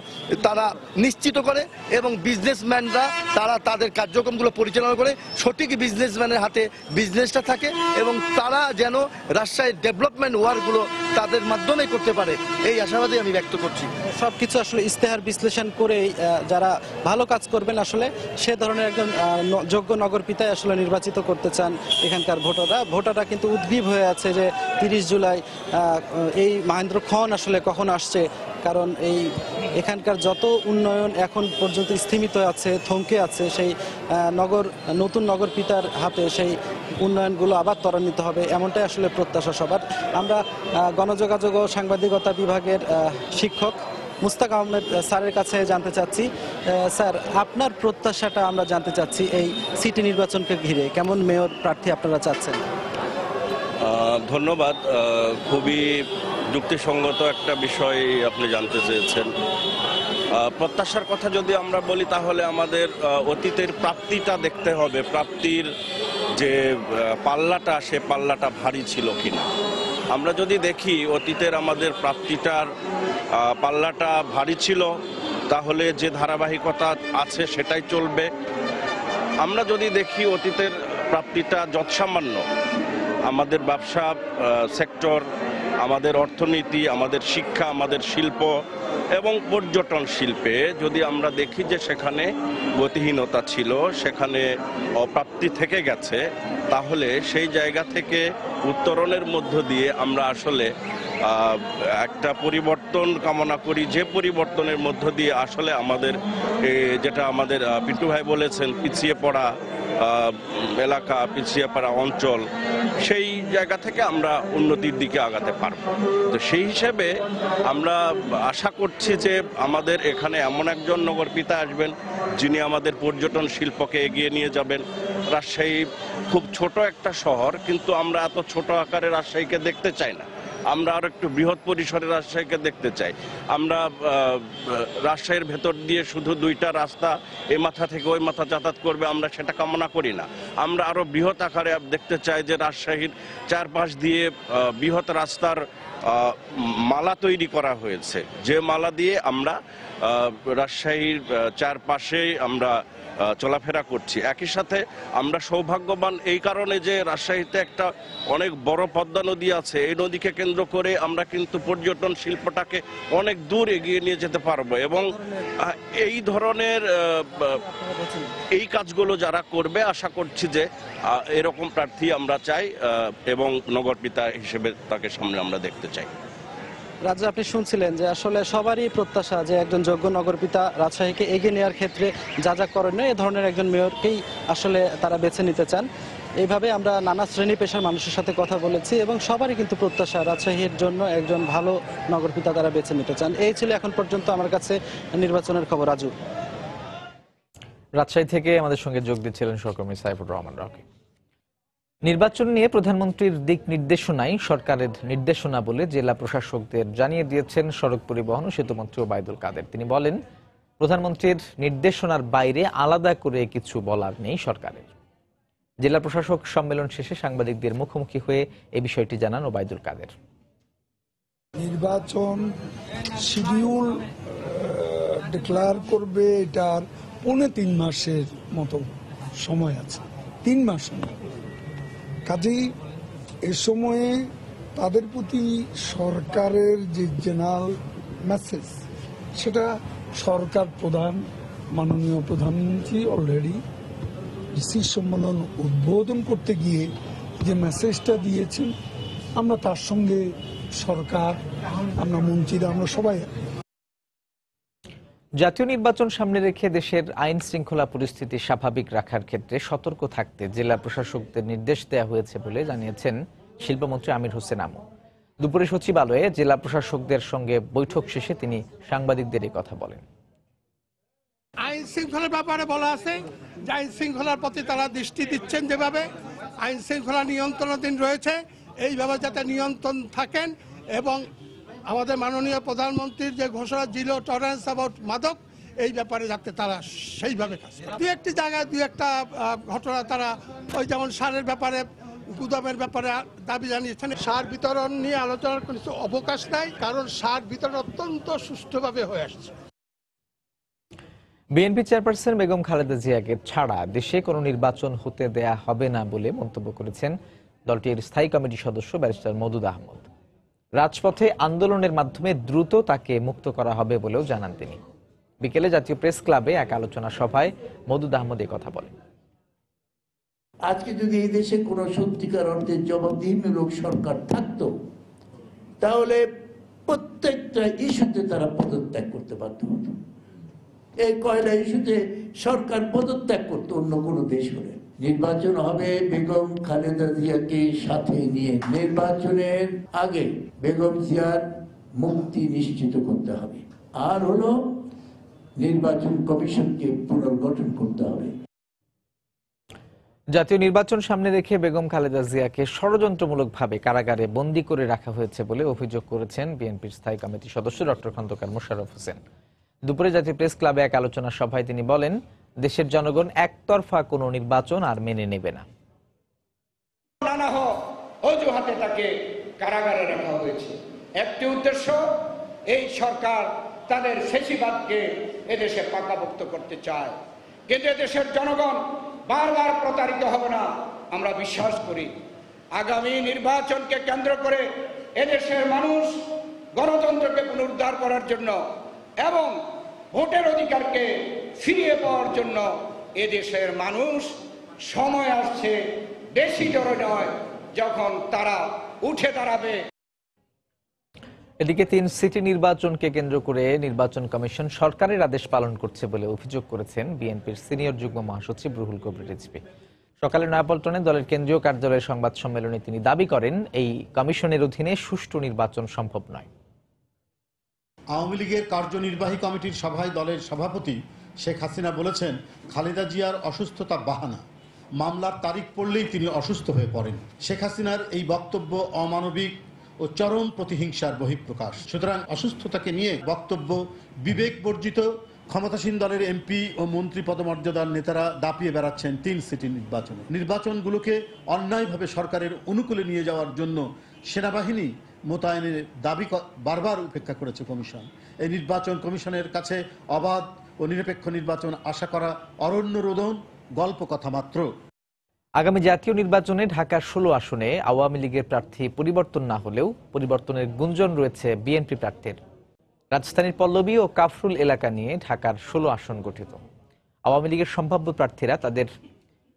Speaker 18: তারা নিশ্চিত করে এবং বিজনেসম্যানরা তারা তাদের কার্যক্রমগুলো পরিচালনা করে সঠিক বিজনেসম্যানের হাতে বিজনেসটা থাকে এবং তারা যেন রাজশাহীর ডেভেলপমেন্ট ওয়ার্কগুলো তাদের মাধ্যমে করতে পারে এই আশাবাদী আমি ব্যক্ত করছি।
Speaker 17: সবকিছু আসলে ইশতেহার বিশ্লেষণ করে যারা ভালো কাজ করবেন আসলে সে ধরনের একজন যোগ্য নগরপিতাই আসলে নির্বাচিত করতে চান এখানকার ভোটাররা কিন্তু উদ্গ্রীব হয়ে আছে যে 30 জুলাই এই মহেন্দ্র খন আসলে কখন আসছে, কারণ এখানকার যত উন্নয়ন এখন পর্যন্ত স্থিমিত আছে থমকে আছে সেই নতুন নগরপিতার হাতে সেই উন্নয়নগুলো আবার ত্বরান্বিত হবে এমনটাই আসলে প্রত্যাশা সবার। আমরা গণযোগাযোগ ও সাংবাদিকতা বিভাগের শিক্ষক মুস্তাক আহমেদ স্যারের কাছে জানতে চাচ্ছি, স্যার আপনার প্রত্যাশাটা আমরা জানতে চাচ্ছি এই সিটি নির্বাচনকে ঘিরে কেমন মেয়র প্রার্থী আপনারা চাচ্ছেন?
Speaker 19: ধন্যবাদ। খুবই যুক্তিসঙ্গত একটা বিষয় আপনি জানতে চেয়েছেন। প্রত্যাশার কথা যদি আমরা বলি তাহলে আমাদের অতীতের প্রাপ্তিটা দেখতে হবে, প্রাপ্তির যে পাল্লাটা সে পাল্লাটা ভারী ছিল কিনা। আমরা যদি দেখি অতীতের আমাদের প্রাপ্তিটার পাল্লাটা ভারী ছিল তাহলে যে ধারাবাহিকতা আছে সেটাই চলবে। আমরা যদি দেখি অতীতের প্রাপ্তিটা যৎসামান্য, আমাদের ব্যবসা সেক্টর, আমাদের অর্থনীতি, আমাদের শিক্ষা, আমাদের শিল্প এবং পর্যটন শিল্পে যদি আমরা দেখি যে সেখানে গতিহীনতা ছিল, সেখানে অপ্রাপ্তি থেকে গেছে, তাহলে সেই জায়গা থেকে উত্তরণের মধ্য দিয়ে আমরা আসলে একটা পরিবর্তন কামনা করি, যে পরিবর্তনের মধ্য দিয়ে আসলে আমাদের যেটা আমাদের পিন্টু ভাই বলেছেন পিছিয়ে পড়া এলাকা, পিছিয়ে পড়া অঞ্চল, সেই জায়গা থেকে আমরা উন্নতির দিকে আগাতে পারব। তো সেই হিসেবে আমরা আশা করছি যে আমাদের এখানে এমন একজন নগরপিতা আসবেন যিনি আমাদের পর্যটন শিল্পকে এগিয়ে নিয়ে যাবেন। রাজশাহী খুব ছোট একটা শহর, কিন্তু আমরা এত ছোট আকারে রাজশাহীকে দেখতে চাই না, আমরা আরো একটু বৃহৎ পরিসরে রাজশাহীকে দেখতে চাই। আমরা রাজশাহীর ভেতর দিয়ে শুধু দুইটা রাস্তা এই মাথা থেকে ওই মাথা যাতায়াত করবে আমরা সেটা কামনা করি না। আমরা আরো বৃহৎ আকারে দেখতে চাই যে রাজশাহীর চারপাশ দিয়ে বৃহৎ রাস্তার মালা তৈরি করা হয়েছে, যে মালা দিয়ে আমরা রাজশাহীর চারপাশে আমরা চলাফেরা করছি। একই সাথে আমরা সৌভাগ্যবান এই কারণে যে রাজশাহীতে একটা অনেক বড় পদ্মা নদী আছে, এই নদীকে কেন্দ্র করে আমরা কিন্তু পর্যটন শিল্পটাকে অনেক দূর এগিয়ে নিয়ে যেতে পারবো এবং এই ধরনের এই কাজগুলো যারা করবে আশা করছি যে এরকম প্রার্থী আমরা চাই এবং নগরপিতা হিসেবে তাকে সামনে আমরা দেখতে চাই।
Speaker 17: রাজা, আপনি শুনছিলেন যে আসলে সবারই প্রত্যাশা যে একজন যোগ্য নগরপিতা রাজশাহীকে এগিয়ে নেওয়ার ক্ষেত্রে যা যা করণীয় এই ধরনের একজন মেয়রকেই আসলে তারা বেছে নিতে চান। এইভাবে আমরা নানা শ্রেণী পেশার মানুষের সাথে কথা বলেছি এবং সবারই কিন্তু প্রত্যাশা রাজশাহীর জন্য একজন ভালো নগরপিতা তারা বেছে নিতে চান। এই ছিল এখন পর্যন্ত আমার কাছে নির্বাচনের খবর। রাজু,
Speaker 1: রাজশাহী থেকে আমাদের সঙ্গে যোগ দিচ্ছিলেন সহকর্মী সাইফুর রহমান রকি। নির্বাচন নিয়ে প্রধানমন্ত্রীর দিক নির্দেশনাই সরকারের নির্দেশনা বলে জেলা প্রশাসকদের জানিয়ে দিয়েছেন সড়ক পরিবহন ও সেতুমন্ত্রী ওবায়দুল কাদের। তিনি বলেন, প্রধানমন্ত্রীর নির্দেশনার বাইরে আলাদা করে কিছু বলার নেই সরকারের। জেলা প্রশাসক সম্মেলন শেষে সাংবাদিকদের মুখোমুখি হয়ে এই বিষয়টি জানান ওবায়দুল কাদের।
Speaker 20: নির্বাচন শিডিউল ডিক্লেয়ার করবে, এটার 3.5 মাসের মতো সময় আছে, 3 মাস। কাজেই এ সময়ে তাদের প্রতি সরকারের যে জেনারেল মেসেজ, সেটা সরকার প্রধান মাননীয় প্রধানমন্ত্রী অলরেডি ডিসি সম্মেলন উদ্বোধন করতে গিয়ে যে মেসেজটা দিয়েছেন, আমরা তার সঙ্গে সরকার, আমরা মন্ত্রীরা, আমরা সবাই।
Speaker 1: জাতীয় নির্বাচন সামনে রেখে দেশের আইন শৃঙ্খলা পরিস্থিতি স্বাভাবিক রাখার ক্ষেত্রে সতর্ক থাকতে জেলা প্রশাসকদের নির্দেশ দেওয়া হয়েছে বলে জানিয়েছেন শিল্পমন্ত্রী আমির হোসেন আমু। দুপুরে সচিবালয়ে জেলা প্রশাসকদের সঙ্গে বৈঠক শেষে তিনি সাংবাদিকদের এই কথা বলেন।
Speaker 21: আইন শৃঙ্খলার ব্যাপারে বলা আছে যে আইন শৃঙ্খলার প্রতি তারা দৃষ্টি দিচ্ছেন, যেভাবে আইন শৃঙ্খলা নিয়ন্ত্রণাধীন রয়েছে এইভাবে যাতে নিয়ন্ত্রণ থাকেন, এবং আমাদের মাননীয় প্রধানমন্ত্রীর যে ঘোষণা জিরো টলারেন্স অ্যাবাউট মাদক, এই ব্যাপারে যাতে তারা সেইভাবে কাজ করে। দু একটি জায়গায় দু একটা ঘটনা তারা, ওই যেমন সারের ব্যাপারে, গুদামের ব্যাপারে দাবি জানিয়েছেন। সার বিতরণ নিয়ে আলোচনার কোনো অবকাশ নাই, কারণ সার বিতরণ অত্যন্ত সুষ্ঠুভাবে হয়ে আসছে।
Speaker 1: বিএনপি চেয়ারপারসন বেগম খালেদা জিয়াকে ছাড়া দেশে কোনো নির্বাচন হতে দেয়া হবে না বলে মন্তব্য করেছেন দলটির স্থায়ী কমিটির সদস্য ব্যারিস্টার মওদুদ আহমদ। রাজপথে আন্দোলনের মাধ্যমে দ্রুত তাকে মুক্ত করা হবে বলেও জানান তিনি। বিকেলে জাতীয় প্রেস ক্লাবে এক আলোচনা সভায় মওদুদ আহমদ এই কথা বলেন।
Speaker 22: আজকে যদি এই দেশে কোনো সত্যিকার অর্থে জবাবদিহিমূলক সরকার থাকতো, তাহলে প্রত্যেকটা ইস্যুতে তারা পদত্যাগ করতে বাধ্য হতো। এই কয়লা ইস্যুতে সরকার পদত্যাগ করতো অন্য কোনো দেশ হলে। নির্বাচন হবে বেগম খালেদা জিয়াকে সাথে নিয়ে। নির্বাচনের আগে বেগম জিয়ার মুক্তি নিশ্চিত করতে হবে, আর হলো নির্বাচন কমিশনকে পুনর্গঠন করতে হবে।
Speaker 1: জাতীয় নির্বাচন সামনে রেখে বেগম খালেদা জিয়াকে ষড়যন্ত্রমূলকভাবে কারাগারে বন্দী করে রাখা হয়েছে বলে অভিযোগ করেছেন বিএনপির স্থায়ী কমিটির সদস্য ডক্টর খন্দকার মোশাররফ হোসেন। দুপুরে জাতীয় প্রেস ক্লাবে এক আলোচনা সভায় তিনি বলেন, দেশের জনগণ একতরফা কোনো নির্বাচন আর মেনে নেবে না।
Speaker 23: নানা অজুহাতে তাকে কারাগারে রাখা হয়েছে। একটি উদ্দেশ্য, এই সরকার তাদের ফ্যাসিবাদকে এদেশে পাকাপোক্ত করতে চায়। কিন্তু এদেশের জনগণ বারবার প্রতারিত হবে না, আমরা বিশ্বাস করি। আগামী নির্বাচনকে কেন্দ্র করে এদেশের মানুষ গণতন্ত্রকে পুনরুদ্ধার করার জন্য এবং ভোটের অধিকারকে ফিরিয়ে পাওয়ার জন্য এদেশের মানুষ সময় আসছে, বেশি জোরে নয়, যখন তারা উঠে দাঁড়াবে।
Speaker 1: এদিকে 3 সিটি নির্বাচনকে কেন্দ্র করে নির্বাচন কমিশন সরকারের আদেশ পালন করছে বলে অভিযোগ করেছেন বিএনপির সিনিয়র যুগ্ম মহাসচিব রুহুল কবির রিজভী। সকালে নয়াপল্টনে দলের কেন্দ্রীয় কার্যালয়ের সংবাদ সম্মেলনে তিনি দাবি করেন, এই কমিশনের অধীনে সুষ্ঠু নির্বাচন সম্ভব নয়।
Speaker 24: আওয়ামী লীগের কার্যনির্বাহী কমিটির সভায় দলের সভাপতি শেখ হাসিনা বলেছেন, খালেদা জিয়ার অসুস্থতা বাহানা, মামলার তারিখ পড়লেই তিনি অসুস্থ হয়ে পড়েন। শেখ হাসিনার এই বক্তব্য অমানবিক ও চরম প্রতিহিংসার বহিঃপ্রকাশ। সুতরাং অসুস্থতাকে নিয়ে বক্তব্য বিবেক বর্জিত। ক্ষমতাসীন দলের এমপি ও মন্ত্রী পদমর্যাদার নেতারা দাপিয়ে বেড়াচ্ছেন 3 সিটি নির্বাচনে। নির্বাচনগুলোকে অন্যায়ভাবে সরকারের অনুকূলে নিয়ে যাওয়ার জন্য সেনাবাহিনী মোতায়েনের দাবি বারবার উপেক্ষা করেছে কমিশন। এই নির্বাচন কমিশনের কাছে অবাধ ও নিরপেক্ষ নির্বাচন আশা করা অরণ্য রোদন, গল্প কথা মাত্র।
Speaker 1: আগামী জাতীয় নির্বাচনে ঢাকার 16 আসনে আওয়ামী লীগের প্রার্থী পরিবর্তন না হলেও পরিবর্তনের গুঞ্জন রয়েছে বিএনপি প্রার্থীর। রাজধানীর পল্লবী ও কাফরুল এলাকা নিয়ে ঢাকার 16 আসন গঠিত। আওয়ামী লীগের সম্ভাব্য প্রার্থীরা তাদের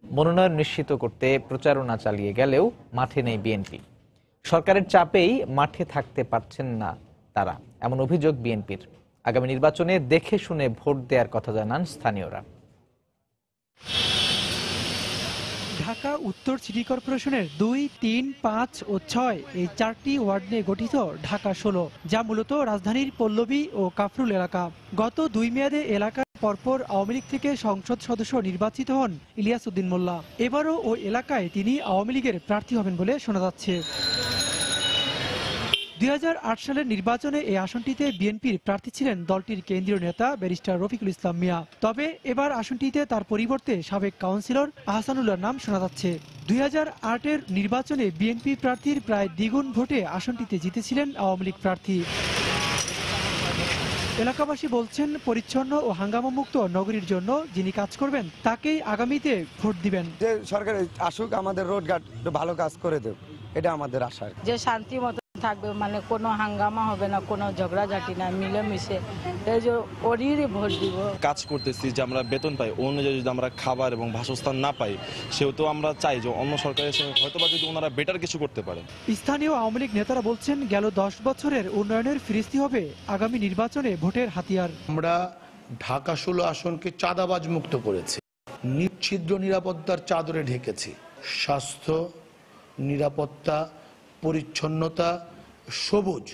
Speaker 1: মনোনয়ন নিশ্চিত করতে প্রচারণা চালিয়ে গেলেও মাঠে নেই বিএনপি। সরকারের চাপেই মাঠে থাকতে পারছেন না তারা, এমন অভিযোগ বিএনপির। আগামী নির্বাচনে দেখে শুনে ভোট দেওয়ার কথা জানান স্থানীয়রা।
Speaker 25: ঢাকা উত্তর সিটি কর্পোরেশনের 2, 3, 5 ও 6 এই 4টি ওয়ার্ড নিয়ে গঠিত ঢাকা 16, যা মূলত রাজধানীর পল্লবী ও কাফরুল এলাকা। গত 2 মেয়াদে এলাকার পরপর আওয়ামী লীগ থেকে সংসদ সদস্য নির্বাচিত হন ইলিয়াস উদ্দিন মোল্লা। এবারও ওই এলাকায় তিনি আওয়ামী লীগের প্রার্থী হবেন বলে শোনা যাচ্ছে। 2008 সালের নির্বাচনে এই আসনটিতে বিএনপির প্রার্থী ছিলেন দলটির কেন্দ্রীয় নেতা ব্যারিস্টার রফিকুল ইসলাম মিয়া। তবে এবার আসনটিতে তার পরিবর্তে সাবেক কাউন্সিলর আহসানুল্লাহর নাম শোনা যাচ্ছে। 2008-এর নির্বাচনে বিএনপি প্রার্থীর প্রায় দ্বিগুণ ভোটে আসনটিতে জিতেছিলেন আওয়ামী লীগ প্রার্থী। এলাকাবাসী বলছেন, পরিচ্ছন্ন ও হাঙ্গামামুক্ত নগরীর জন্য যিনি কাজ করবেন তাকেই আগামীতে ভোট দিবেন।
Speaker 9: যে সরকার আসুক, আমাদের রোডঘাট ভালো কাজ করে দেব, এটা আমাদের আশা।
Speaker 2: যে শান্তি মতো থাকবে, মানে কোনো হাঙ্গামা হবে না, কোনো ঝগড়াঝাটি না, মিলেমিশে এই যে ওরই ভোট দিব।
Speaker 4: কাজ করতেছি যে আমরা বেতন পাই, অনুযায়ী যদি আমরা খাবার এবং বাসস্থান না পাই, সেহেতু আমরা চাই যে অন্য সরকারের সঙ্গে হয়তোবা যদি ওনারা বেটার কিছু করতে পারে।
Speaker 25: স্থানীয় আওয়ামী লীগ নেতারা বলছেন, গেল 10 বছরের উন্নয়নের ফিরিস্তি হবে আগামী নির্বাচনে ভোটের হাতিয়ার।
Speaker 5: আমরা ঢাকা 16 আসনকে চাঁদাবাজ মুক্ত করেছি, নিশ্ছিদ্র নিরাপত্তার চাদরে ঢেকেছি, স্বাস্থ্য, নিরাপত্তা, পরিচ্ছন্নতা, সবুজ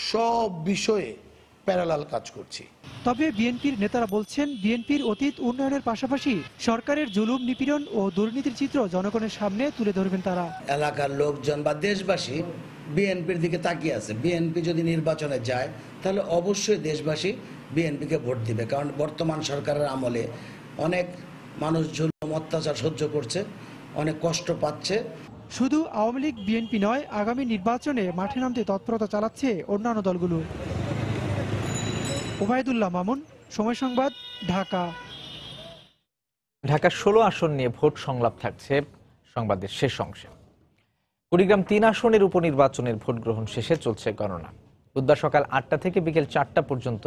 Speaker 5: সব বিষয়ে প্যারালাল কাজ করছি।
Speaker 25: তবে বিএনপির নেতারা বলছেন, বিএনপির অতীত উন্নয়নের পাশাপাশি সরকারের জুলুম, নিপীড়ন ও দুর্নীতির চিত্র জনগণের সামনে তুলে ধরবেন তারা।
Speaker 6: এলাকার লোকজন বা দেশবাসী বিএনপির দিকে তাকিয়ে আছে। বিএনপি যদি নির্বাচনে যায় তাহলে অবশ্যই দেশবাসী বিএনপিকে ভোট দিবে, কারণ বর্তমান সরকারের আমলে অনেক মানুষ জুলুম, অত্যাচার সহ্য করছে, অনেক কষ্ট পাচ্ছে।
Speaker 25: শুধু আওয়ামী লীগ, বিএনপি নয়, আগামী নির্বাচনে মাঠে নামতে তৎপরতা চালাচ্ছে অন্যান্য দলগুলো। ওবায়দুল্লাহ মামুন, সময় সংবাদ, ঢাকা।
Speaker 1: ঢাকা 16 আসন নিয়ে ভোট সংলাপ থাকছে সংবাদের শেষ অংশে। কুড়িগ্রাম 3 আসনের উপনির্বাচনের ভোট গ্রহণ শেষে চলছে গণনা। বুধবার সকাল 8টা থেকে বিকেল 4টা পর্যন্ত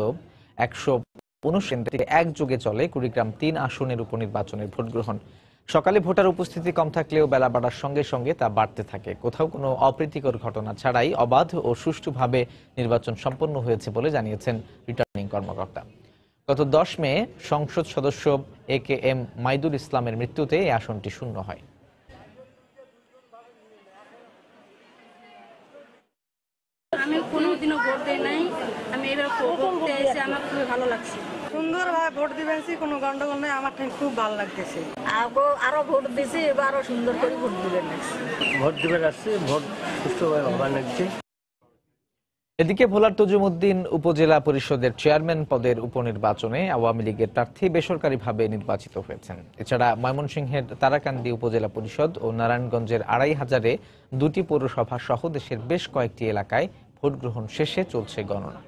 Speaker 1: 159 কেন্দ্র থেকে একযোগে চলে কুড়িগ্রাম 3 আসনের উপনির্বাচনের ভোট গ্রহণ। সকালে ভোটার উপস্থিতি কম থাকলেও বেলা বাড়ার সঙ্গে সঙ্গে তা বাড়তে থাকে। কোথাও কোনো অপ্রীতিকর ঘটনা ছাড়াই অবাধ ও সুষ্ঠুভাবে নির্বাচন সম্পন্ন হয়েছে বলে জানিয়েছেন রিটার্নিং কর্মকর্তা। গত 10 মে সংসদ সদস্য AKM মাইদুল ইসলামের মৃত্যুতে এই আসনটি শূন্য হয়।
Speaker 7: আমি কোনোদিনও ভোট দেই নাই, আমি এবার ভোট দিতে এসে আমার খুবই ভালো লাগছে। সুন্দরভাবে ভোট দিবেছি, কোনো গন্ডগোল নেই, আমার খুব ভালো লাগতেছে। আরো ভোট দিছি, এবার আরো সুন্দর করে ভোট দিবেন।
Speaker 26: ভোট দিবেন আসছে, ভোট সুষ্ঠুভাবে ভালো লাগছে।
Speaker 1: এদিকে ভোলার তজুমউদ্দিন উপজেলা পরিষদের চেয়ারম্যান পদের উপনির্বাচনে আওয়ামী লীগের প্রার্থী বেসরকারিভাবে নির্বাচিত হয়েছেন। এছাড়া ময়মনসিংহের তারাকান্দি উপজেলা পরিষদ ও নারায়ণগঞ্জের 2500-এ 2টি পৌরসভা সহ দেশের বেশ কয়েকটি এলাকায় ভোট গ্রহণ শেষে চলছে গণনা।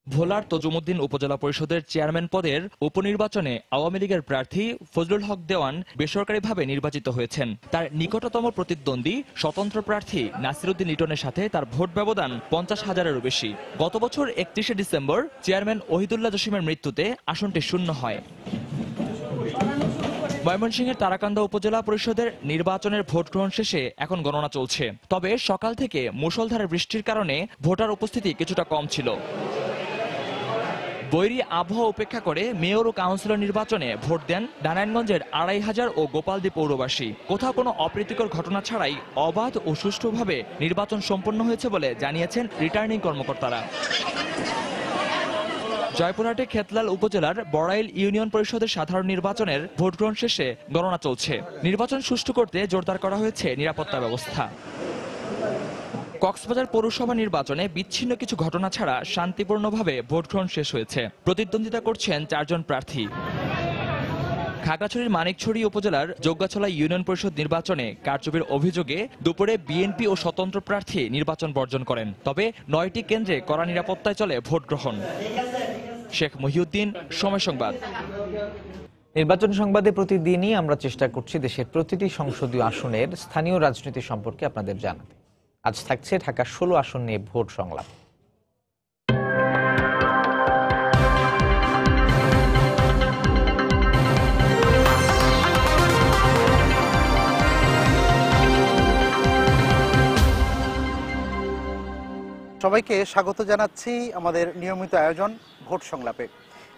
Speaker 27: ভোলার তজুমউদ্দিন উপজেলা পরিষদের চেয়ারম্যান পদের উপনির্বাচনে আওয়ামী লীগের প্রার্থী ফজলুল হক দেওয়ান বেসরকারিভাবে নির্বাচিত হয়েছেন। তার নিকটতম প্রতিদ্বন্দ্বী স্বতন্ত্র প্রার্থী নাসিরউদ্দিন লিটনের সাথে তার ভোট ব্যবধান 50,000-এরও বেশি। গত বছর 31শে ডিসেম্বর চেয়ারম্যান ওহিদুল্লাহ জসিমের মৃত্যুতে আসনটি শূন্য হয়। ময়মনসিংহের তারাকান্দা উপজেলা পরিষদের নির্বাচনের ভোট গ্রহণ শেষে এখন গণনা চলছে। তবে সকাল থেকে মুষলধারে বৃষ্টির কারণে ভোটার উপস্থিতি কিছুটা কম ছিল। বৈরী আবহাওয়া উপেক্ষা করে মেয়র ও কাউন্সিলর নির্বাচনে ভোট দেন নারায়ণগঞ্জের 2500 ও গোপালদী পৌরবাসী। কোথাও কোনো অপ্রীতিকর ঘটনা ছাড়াই অবাধ ও সুষ্ঠুভাবে নির্বাচন সম্পন্ন হয়েছে বলে জানিয়েছেন রিটার্নিং কর্মকর্তারা। জয়পুরহাটে খেতলাল উপজেলার বড়াইল ইউনিয়ন পরিষদের সাধারণ নির্বাচনের ভোট গ্রহণ শেষে গণনা চলছে। নির্বাচন সুষ্ঠু করতে জোরদার করা হয়েছে নিরাপত্তা ব্যবস্থা। কক্সবাজার পৌরসভা নির্বাচনে বিচ্ছিন্ন কিছু ঘটনা ছাড়া শান্তিপূর্ণভাবে ভোট গ্রহণ শেষ হয়েছে। প্রতিদ্বন্দ্বিতা করছেন 4 জন প্রার্থী। খাগড়াছড়ির মানিকছড়ি উপজেলার যোগ্যাছলা ইউনিয়ন পরিষদ নির্বাচনে কারচুপির অভিযোগে দুপুরে বিএনপি ও স্বতন্ত্র প্রার্থী নির্বাচন বর্জন করেন। তবে 9টি কেন্দ্রে কড়া নিরাপত্তায় চলে ভোট গ্রহণ। শেখ মহিউদ্দিন, সময় সংবাদ।
Speaker 1: নির্বাচন সংবাদে প্রতিদিনই আমরা চেষ্টা করছি দেশের প্রতিটি সংসদীয় আসনের স্থানীয় রাজনীতি সম্পর্কে আপনাদের জানাতে। আজ থাকছে ঢাকা 16 আসন নিয়ে ভোট সংলাপ।
Speaker 28: সবাইকে স্বাগত জানাচ্ছি আমাদের নিয়মিত আয়োজন ভোট সংলাপে।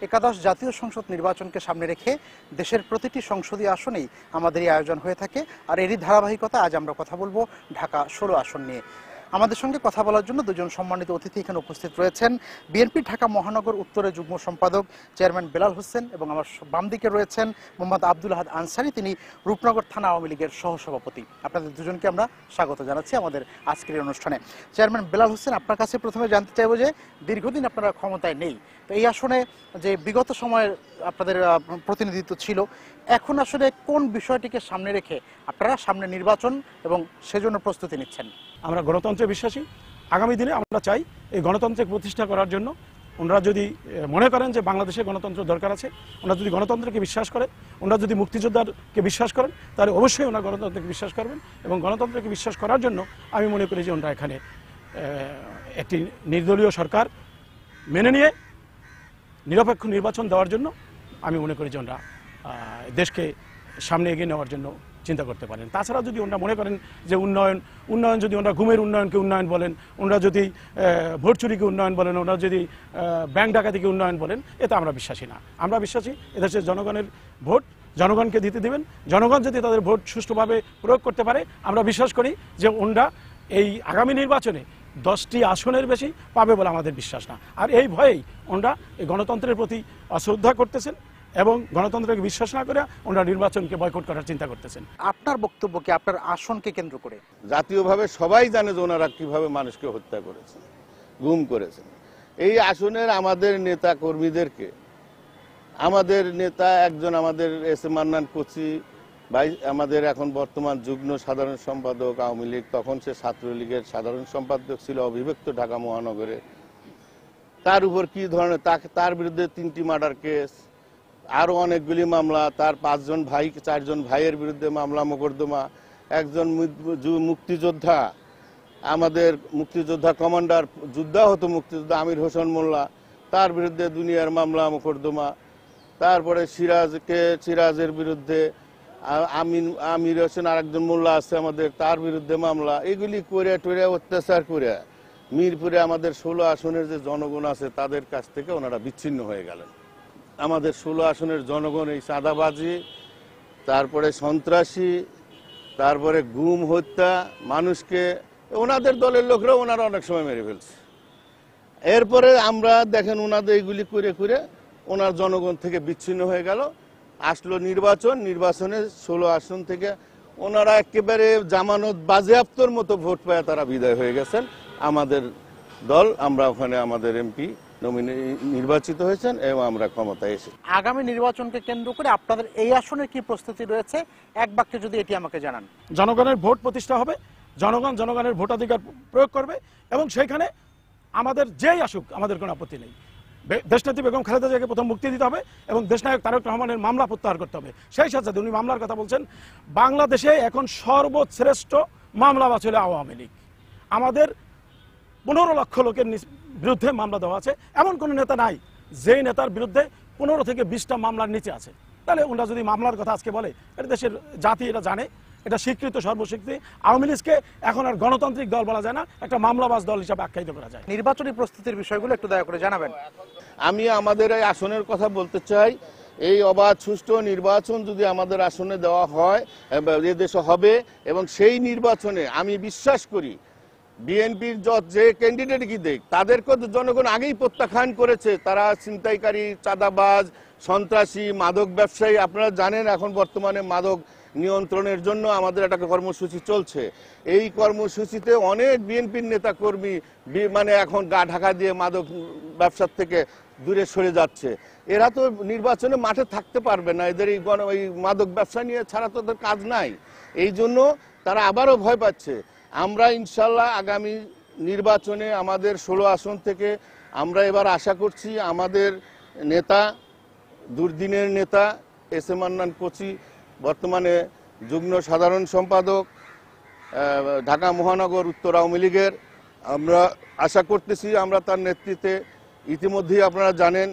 Speaker 28: একাদশ জাতীয় সংসদ নির্বাচনকে সামনে রেখে দেশের প্রতিটি সংসদীয় আসনেই আমাদের এই আয়োজন হয়ে থাকে। আর এরই ধারাবাহিকতা আজ আমরা কথা বলবো ঢাকা 16 আসন নিয়ে। আমাদের সঙ্গে কথা বলার জন্য দুজন সম্মানিত অতিথি এখানে উপস্থিত রয়েছেন। বিএনপি ঢাকা মহানগর উত্তরের যুগ্ম সম্পাদক চেয়ারম্যান বেলাল হোসেন এবং আমার বাম দিকে রয়েছেন মোহাম্মদ আব্দুল আহাদ আনসারী, তিনি রূপনগর থানা আওয়ামী লীগের সহসভাপতি। আপনাদের দুজনকে আমরা স্বাগত জানাচ্ছি আমাদের আজকের এই অনুষ্ঠানে। চেয়ারম্যান বেলাল হোসেন, আপনার কাছে প্রথমে জানতে চাইব যে দীর্ঘদিন আপনারা ক্ষমতায় নেই, তো এই আসনে যে বিগত সময়ের আপনাদের প্রতিনিধিত্ব ছিল, এখন আসলে কোন বিষয়টিকে সামনে রেখে আপনারা সামনে নির্বাচন এবং সেজন্য প্রস্তুতি নিচ্ছেন?
Speaker 3: আমরা গণতন্ত্রে বিশ্বাসী। আগামী দিনে আমরা চাই এই গণতন্ত্রকে প্রতিষ্ঠা করার জন্য ওনারা যদি মনে করেন যে বাংলাদেশে গণতন্ত্র দরকার আছে, ওনারা যদি গণতন্ত্রকে বিশ্বাস করেন, ওনারা যদি মুক্তিযোদ্ধাকে বিশ্বাস করেন, তাহলে অবশ্যই ওনারা গণতন্ত্রকে বিশ্বাস করবেন। এবং গণতন্ত্রকে বিশ্বাস করার জন্য আমি মনে করি যে ওনারা এখানে একটি নির্দলীয় সরকার মেনে নিয়ে নিরপেক্ষ নির্বাচন দেওয়ার জন্য আমি মনে করি যে ওনারা দেশকে সামনে এগিয়ে নেওয়ার জন্য চিন্তা করতে পারেন। তাছাড়া যদি ওনারা মনে করেন যে উন্নয়ন যদি ওনারা ঘুমের উন্নয়নকে উন্নয়ন বলেন, ওনারা যদি ভোট চুরিকে উন্নয়ন বলেন, ওনারা যদি ব্যাংক ডাকাতিকে উন্নয়ন বলেন, এতে আমরা বিশ্বাসী না। আমরা বিশ্বাসী এদেশের জনগণের ভোট জনগণকে দিতে দিবেন, জনগণ যদি তাদের ভোট সুষ্ঠুভাবে প্রয়োগ করতে পারে, আমরা বিশ্বাস করি যে ওনারা এই আগামী নির্বাচনে 10টি আসনের বেশি পাবে বলে আমাদের বিশ্বাস না। আর এই ভয়েই ওনারা এই গণতন্ত্রের প্রতি অশ্রদ্ধা করতেছেন এবং গণতন্ত্রকে বিশ্বাস না করে ওনারা নির্বাচনকে বয়কট করার চিন্তা করতেছেন।
Speaker 28: আপনার বক্তব্য কি আপনার আসনকে কেন্দ্র করে?
Speaker 8: জাতীয়ভাবে সবাই জানে যে ওনারা কিভাবে মানুষকে হত্যা করেছেন, গুম করেছেন। এই আসনের আমাদের নেতা কর্মীদেরকে, আমাদের নেতা একজন আমাদের এস এ মান্নান কোচি ভাই, আমাদের এখন বর্তমান যুগ্ম সাধারণ সম্পাদক আওয়ামী লীগ, তখন সে ছাত্রলীগের সাধারণ সম্পাদক ছিল অবিভক্ত ঢাকা মহানগরে। তার উপর কি ধরনের তার বিরুদ্ধে 3টি মার্ডার কেস, আরো অনেকগুলি মামলা, তার 4জন ভাইয়ের বিরুদ্ধে মামলা মোকদ্দমা, একজন মুক্তিযোদ্ধা, আমাদের মুক্তিযোদ্ধা কমান্ডার, যুদ্ধাহত মুক্তিযোদ্ধা আমির হোসেন মোল্লা, তার বিরুদ্ধে দুনিয়ার মামলা মোকদ্দমা। তারপরে সিরাজের বিরুদ্ধে আমির হোসেন আরেকজন মোল্লা আছে আমাদের, তার বিরুদ্ধে মামলা। এগুলি করে টরে অত্যাচার করে মিরপুরে আমাদের 16 আসনের যে জনগণ আছে তাদের কাছ থেকে ওনারা বিচ্ছিন্ন হয়ে গেলেন। আমাদের 16 আসনের জনগণ এই চাঁদাবাজি, তারপরে সন্ত্রাসী, তারপরে গুম হত্যা, মানুষকে ওনাদের দলের লোকরা ওনারা অনেক সময় মেরে ফেলছে। এরপরে আমরা দেখেন ওনাদের এইগুলি করে করে ওনার জনগণ থেকে বিচ্ছিন্ন হয়ে গেল। আসলো নির্বাচনে 16 আসন থেকে ওনারা একেবারে জামানত বাজেয়াপ্তর মতো ভোট পায় তারা বিদায় হয়ে গেছেন। আমাদের দল, আমরা ওখানে আমাদের এমপি নির্বাচিত হয়েছেন এবং আমরা ক্ষমতায় এসে।
Speaker 28: আগামী নির্বাচনকে কেন্দ্র করে আপনাদের এই আসনের কি প্রস্তুতি রয়েছে, এক বাক্যে যদি এটি আমাকে জানান।
Speaker 3: জনগণের ভোট প্রতিষ্ঠা হবে, জনগণের ভোটাধিকার প্রয়োগ করবে এবং সেইখানে আমাদের যেই আসুক আমাদের কোনো আপত্তি নেই। দেশনেত্রী বেগম খালেদা জিয়াকে প্রথম মুক্তি দিতে হবে এবং দেশনায়ক তারেক রহমানের মামলা প্রত্যাহার করতে হবে। সেই সাথে উনি মামলার কথা বলছেন। বাংলাদেশে এখন সর্বশ্রেষ্ঠ মামলাবাজ হলো আওয়ামী লীগ। আমাদের 15 লক্ষ লোকের বিরুদ্ধে মামলা দেওয়া আছে, এমন কোন নেতা নাই যেই নেতার বিরুদ্ধে 15 থেকে 20টা মামলার নিচে আছে। তাহলে ওনারা যদি মামলার কথা আজকে বলে, এটা দেশের জাতি এটা জানে, এটা স্বীকৃত সর্বস্বীকৃতি। আওয়ামী লীগকে এখন আর গণতান্ত্রিক দল বলা যায় না, একটা মামলাবাজ দল হিসাবে আখ্যায়িত করা যায়।
Speaker 28: নির্বাচনী প্রস্তুতির বিষয়গুলো একটু দয়া করে জানাবেন।
Speaker 8: আমি আমাদের এই আসনের কথা বলতে চাই। এই অবাধ সুষ্ঠু নির্বাচন যদি আমাদের আসনে দেওয়া হয়, এদেশে হবে এবং সেই নির্বাচনে আমি বিশ্বাস করি বিএনপির যে ক্যান্ডিডেট কি দেখ তাদেরকে জনগণ আগেই প্রত্যাখ্যান করেছে। তারা ছিনতাইকারী, চাঁদাবাজ, সন্ত্রাসী, মাদক ব্যবসায়ী। আপনারা জানেন এখন বর্তমানে মাদক নিয়ন্ত্রণের জন্য আমাদের একটা কর্মসূচি চলছে। এই কর্মসূচিতে অনেক বিএনপির নেতা কর্মী মানে এখন গা ঢাকা দিয়ে মাদক ব্যবসার থেকে দূরে সরে যাচ্ছে। এরা তো নির্বাচনে মাঠে থাকতে পারবে না, এদের এই মাদক ব্যবসা নিয়ে ছাড়া তো ওদের কাজ নাই। এই জন্য তারা আবারও ভয় পাচ্ছে। আমরা ইনশাল্লাহ আগামী নির্বাচনে আমাদের 16 আসন থেকে আমরা এবার আশা করছি আমাদের নেতা, দুর্দিনের নেতা এস এ মান্নান কোচি, বর্তমানে যুগ্ম সাধারণ সম্পাদক ঢাকা মহানগর উত্তর আওয়ামী লীগের, আমরা আশা করতেছি আমরা তার নেতৃত্বে, ইতিমধ্যেই আপনারা জানেন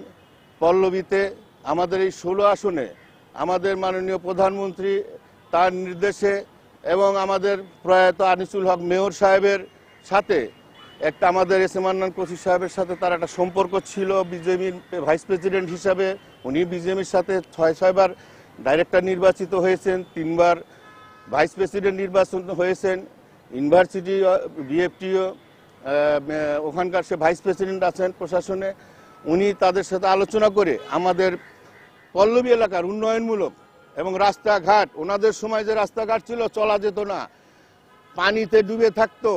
Speaker 8: পল্লবীতে আমাদের এই 16 আসনে আমাদের মাননীয় প্রধানমন্ত্রী তার নির্দেশে এবং আমাদের প্রয়াত আনিসুল হক মেয়র সাহেবের সাথে একটা আমাদের এস এ মান্নান কোচি সাহেবের সাথে তার একটা সম্পর্ক ছিল বিজেপির ভাইস প্রেসিডেন্ট হিসাবে। উনি বিজেপির সাথে 6 বার ডাইরেক্টর নির্বাচিত হয়েছেন, 3 বার ভাইস প্রেসিডেন্ট নির্বাচন হয়েছেন ইউনিভার্সিটি বিএফটিও ওখানকার সে ভাইস প্রেসিডেন্ট আছেন প্রশাসনে, উনি তাদের সাথে আলোচনা করে আমাদের পল্লবী এলাকার উন্নয়নমূলক এবং রাস্তাঘাট, ওনাদের সময় যে রাস্তাঘাট ছিল চলা যেত না, পানিতে ডুবে থাকতো,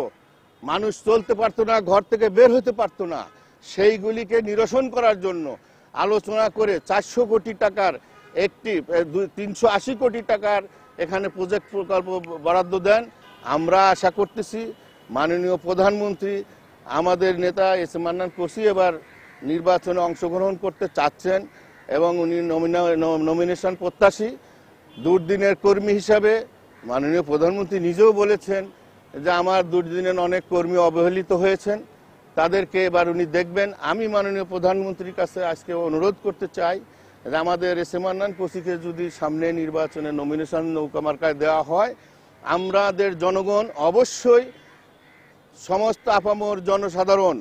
Speaker 8: মানুষ চলতে পারতো না, ঘর থেকে বের হতে পারতো না, সেইগুলিকে নিরসন করার জন্য আলোচনা করে 400 কোটি টাকার একটি 380 কোটি টাকার এখানে প্রজেক্ট প্রকল্প বরাদ্দ দেন। আমরা আশা করতেছি মাননীয় প্রধানমন্ত্রী আমাদের নেতা এস এম মান্নান কোসি এবার নির্বাচনে অংশগ্রহণ করতে চাচ্ছেন এবং উনি নমিনেশন প্রত্যাশী। দুর্দিনের কর্মী হিসাবে মাননীয় প্রধানমন্ত্রী নিজেও বলেছেন যে আমার দুর্দিনের অনেক কর্মী অবহেলিত হয়েছেন, তাদেরকে এবার উনি দেখবেন। আমি মাননীয় প্রধানমন্ত্রীর কাছে আজকে অনুরোধ করতে চাই যে আমাদের এস এম মান্নান কোসিকে যদি সামনে নির্বাচনে নমিনেশন নৌকা মার্কায় দেওয়া হয়, আমাদের জনগণ অবশ্যই সমস্ত আপামর জনসাধারণ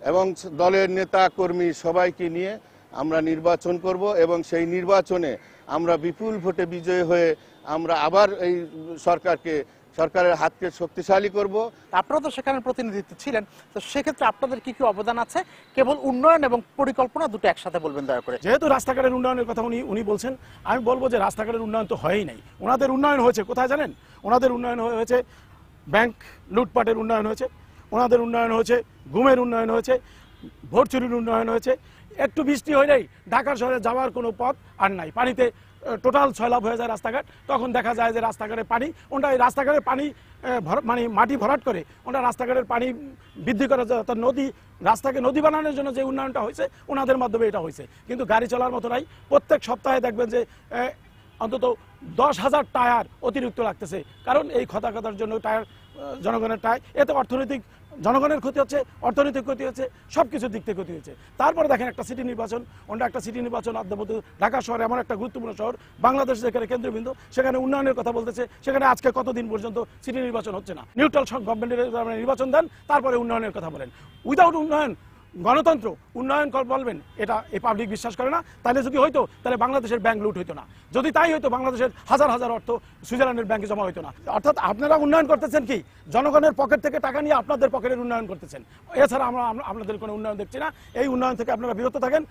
Speaker 8: এবং দলের নেতা কর্মী সবাইকে নিয়ে আমরা নির্বাচন করব এবং সেই নির্বাচনে আমরা বিপুল ভোটে বিজয়ী হয়ে আমরা আবার এই সরকারের হাতকে শক্তিশালী করব।
Speaker 28: আপনারা তো সেখানে প্রতিনিধিত্ব ছিলেন, তো সেক্ষেত্রে আপনাদের কি কি অবদান আছে? কেবল উন্নয়ন এবং পরিকল্পনা দুটো একসাথে বলবেন দয়া করে।
Speaker 3: যেহেতু রাস্তাঘাটের উন্নয়নের কথা উনি বলছেন, আমি বলবো যে রাস্তাঘাটের উন্নয়ন তো হয়ই নাই। ওনাদের উন্নয়ন হয়েছে কোথায় জানেন? ওনাদের উন্নয়ন হয়েছে ব্যাংক লুটপাটের উন্নয়ন হয়েছে, ওনাদের উন্নয়ন হয়েছে গুমের উন্নয়ন হয়েছে, ভোট চুরির উন্নয়ন হয়েছে। একটু বৃষ্টি হলেই ঢাকা শহরে যাওয়ার কোনো পথ আর নাই, পানিতে টোটাল সয়লাভ হয়ে যায় রাস্তাঘাট। তখন দেখা যায় যে রাস্তাঘাটে পানি, ওটা রাস্তাঘাটের পানি মানে মাটি ভরাট করে ওটা রাস্তাঘাটের পানি বৃদ্ধি করা যায়। অর্থাৎ রাস্তাকে নদী বানানোর জন্য যে উন্নয়নটা হয়েছে ওনাদের মাধ্যমে এটা হয়েছে, কিন্তু গাড়ি চলার মতো নাই। প্রত্যেক সপ্তাহে দেখবেন যে অন্তত 10,000 টায়ার অতিরিক্ত লাগতেছে, কারণ এই খতার জন্য টায়ার, জনগণের টায়ার, এতে অর্থনৈতিক জনগণের ক্ষতি হচ্ছে, অর্থনৈতিক ক্ষতি হচ্ছে, সব কিছুর দিক থেকে ক্ষতি হচ্ছে। তারপরে দেখেন একটা সিটি নির্বাচন, ওটা একটা সিটি নির্বাচন আদ্যবধ ঢাকা শহর এমন একটা গুরুত্বপূর্ণ শহর, বাংলাদেশ যেখানে কেন্দ্রবিন্দু, সেখানে উন্নয়নের কথা বলতেছে, সেখানে আজকে কতদিন পর্যন্ত সিটি নির্বাচন হচ্ছে না। নিউট্রাল গভর্নমেন্টের নির্বাচন দেন, তারপরে উন্নয়নের কথা বলেন। উইদাউট উন্নয়ন গণতন্ত্র উন্নয়ন বলবেন, এটা এই পাবলিক বিশ্বাস করে না। তাহলে যদি হইতো তাহলে বাংলাদেশের ব্যাংক লুট হইতো না, যদি তাই হইতো বাংলাদেশের হাজার হাজার অর্থ সুইজারল্যান্ডের ব্যাংকে জমা হইতো না। অর্থাৎ আপনারা উন্নয়ন করতেছেন কি? জনগণের পকেট থেকে টাকা নিয়ে আপনাদের পকেটের উন্নয়ন করতেছেন। এছাড়া আমরা আপনাদের কোনো উন্নয়ন দেখছি না। এই উন্নয়ন থেকে আপনারা বিরত থাকেন,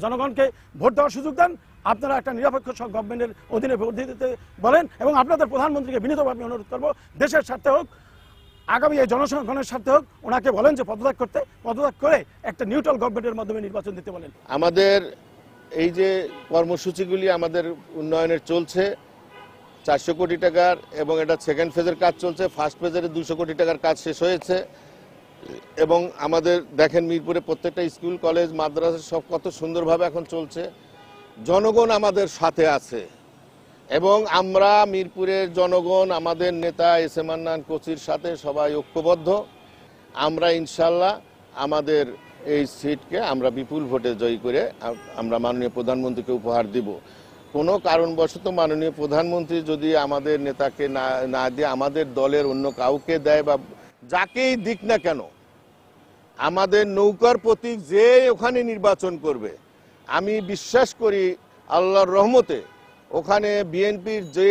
Speaker 3: জনগণকে ভোট দেওয়ার সুযোগ দেন। আপনারা একটা নিরপেক্ষ গভর্নমেন্টের অধীনে ভোট দিতে বলেন এবং আপনাদের প্রধানমন্ত্রীকে বিনীতভাবে অনুরোধ করবো, দেশের স্বার্থে হোক, আগামী এই জনগণের স্বার্থে হোক, ওনাকে বলেন যে পদত্যাগ করতে, পদত্যাগ করে একটা নিউট্রাল গভর্নমেন্টের মাধ্যমে নির্বাচন দিতে বলেন।
Speaker 8: আমাদের এই যে কর্মসূচিগুলি আমাদের উন্নয়নের চলছে 400 কোটি টাকার, এবং এটা সেকেন্ড ফেজের কাজ চলছে। ফার্স্ট ফেজের 200 কোটি টাকার কাজ শেষ হয়েছে এবং আমাদের দেখেন মিরপুরে প্রত্যেকটা স্কুল কলেজ মাদ্রাসা সব কত সুন্দরভাবে এখন চলছে। জনগণ আমাদের সাথে আছে এবং আমরা মিরপুরের জনগণ আমাদের নেতা এস এম মান্নান কোসির সাথে সবাই ঐক্যবদ্ধ। আমরা ইনশাল্লাহ আমাদের এই সিটকে আমরা বিপুল ভোটে জয়ী করে আমরা মাননীয় প্রধানমন্ত্রীকে উপহার দিব। কোনো কারণবশত মাননীয় প্রধানমন্ত্রী যদি আমাদের নেতাকে না দিয়ে আমাদের দলের অন্য কাউকে দেয় বা যাকেই দিক না কেন, আমাদের নৌকার প্রতীক যে ওখানে নির্বাচন করবে, আমি বিশ্বাস করি আল্লাহর রহমতে ওখানে বিএনপির যে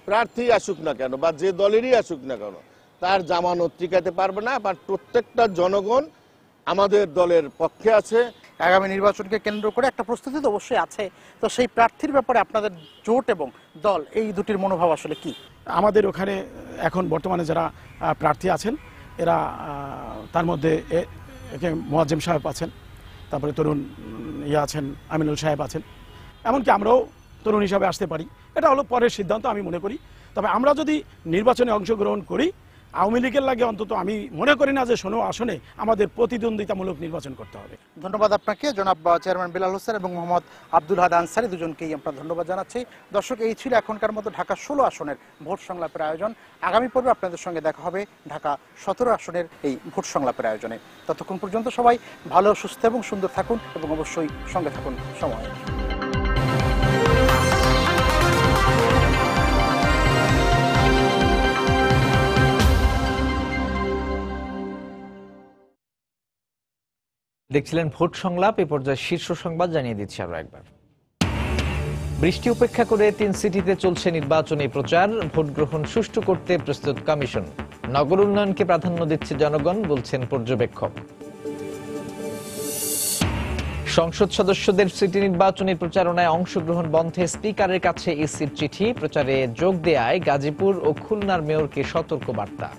Speaker 8: প্রার্থী আসুক না কেন বা যে দলেরই আসুক না কেন, তার জামানত টিকাতে পারবে না। বা প্রত্যেকটা জনগণ আমাদের দলের পক্ষে আছে।
Speaker 28: আগামী নির্বাচনকে কেন্দ্র করে একটা প্রস্তুতি তো অবশ্যই আছে, তো সেই প্রার্থীর ব্যাপারে আপনাদের জোট এবং দল এই দুটির মনোভাব আসলে কি?
Speaker 3: আমাদের ওখানে এখন বর্তমানে যারা প্রার্থী আছেন, এরা তার মধ্যে মোয়াজ্জেম সাহেব আছেন, তারপরে তরুণ আছেন, আমিনুল সাহেব আছেন, এমনকি আমরাও তরুণ হিসাবে আসতে পারি। এটা হলো পরের সিদ্ধান্ত আমি মনে করি। তবে আমরা যদি নির্বাচনে অংশগ্রহণ করি, আওয়ামী লীগের লাগে অন্তত আমি মনে করি না যে 16 আসনে আমাদের প্রতিদ্বন্দ্বিতামূলক নির্বাচন করতে হবে।
Speaker 28: ধন্যবাদ আপনাকে জনাব চেয়ারম্যান বেলাল হোসেন এবং মোহাম্মদ আব্দুল হাদ আনসারী, দুজনকেই আপনার ধন্যবাদ জানাচ্ছি। দর্শক, এই ছিল এখনকার মতো ঢাকা 16 আসনের ভোট সংলাপের আয়োজন। আগামী পর্বে আপনাদের সঙ্গে দেখা হবে ঢাকা 17 আসনের এই ভোট সংলাপের আয়োজনে। ততক্ষণ পর্যন্ত সবাই ভালো, সুস্থ এবং সুন্দর থাকুন এবং অবশ্যই সঙ্গে থাকুন সময়।
Speaker 1: দেখছিলেন ভোট সংলাপ। এই পর্যায়ে শীর্ষ সংবাদ জানিয়ে দিচ্ছি আরো একবার। বৃষ্টি উপেক্ষা করে 3 সিটিতে চলছে নির্বাচনী প্রচার। ভোট গ্রহণ সুষ্ঠু করতে প্রস্তুত কমিশন। নগর উন্নয়নকে প্রাধান্য দিচ্ছে জনগণ, বলছেন পর্যবেক্ষক। সংসদ সদস্যদের সিটি নির্বাচনী প্রচারণায় অংশগ্রহণ বন্ধে স্পিকারের কাছে ইসির চিঠি, প্রচারে যোগ দেয়ায় গাজীপুর ও খুলনার মেয়রকে সতর্ক বার্তা।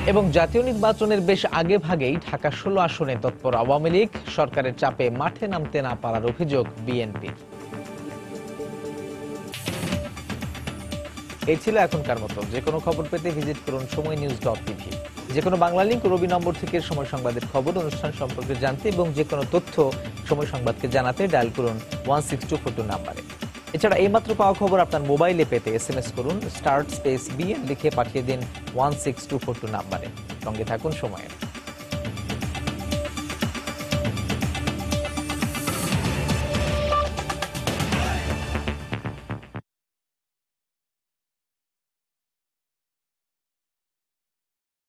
Speaker 1: এবং জাতীয় নির্বাচনের বেশ আগে ভাগেই ঢাকা 16 আসনে তৎপর আওয়ামী লীগ, সরকারের চাপে মাঠে নামতে না পারার অভিযোগ বিএনপির। এই ছিল এখনকার মতো। যে কোনো খবর পেতে ভিজিট করুন সময়নিউজ.tv। যে কোনো বাংলা লিংক রবি নম্বর থেকে সময় সংবাদের খবর, অনুষ্ঠান সম্পর্কে জানতে এবং যে কোনো তথ্য সময় সংবাদকে জানাতে ডায়াল করুন 16242 নাম্বারে। এছাড়া এইমাত্র পাওয়া খবর আপনার মোবাইলে পেতে SMS করুন *BN লিখে পাঠিয়ে দিন 16242 নাম্বারে। সঙ্গে থাকুন সময়ে।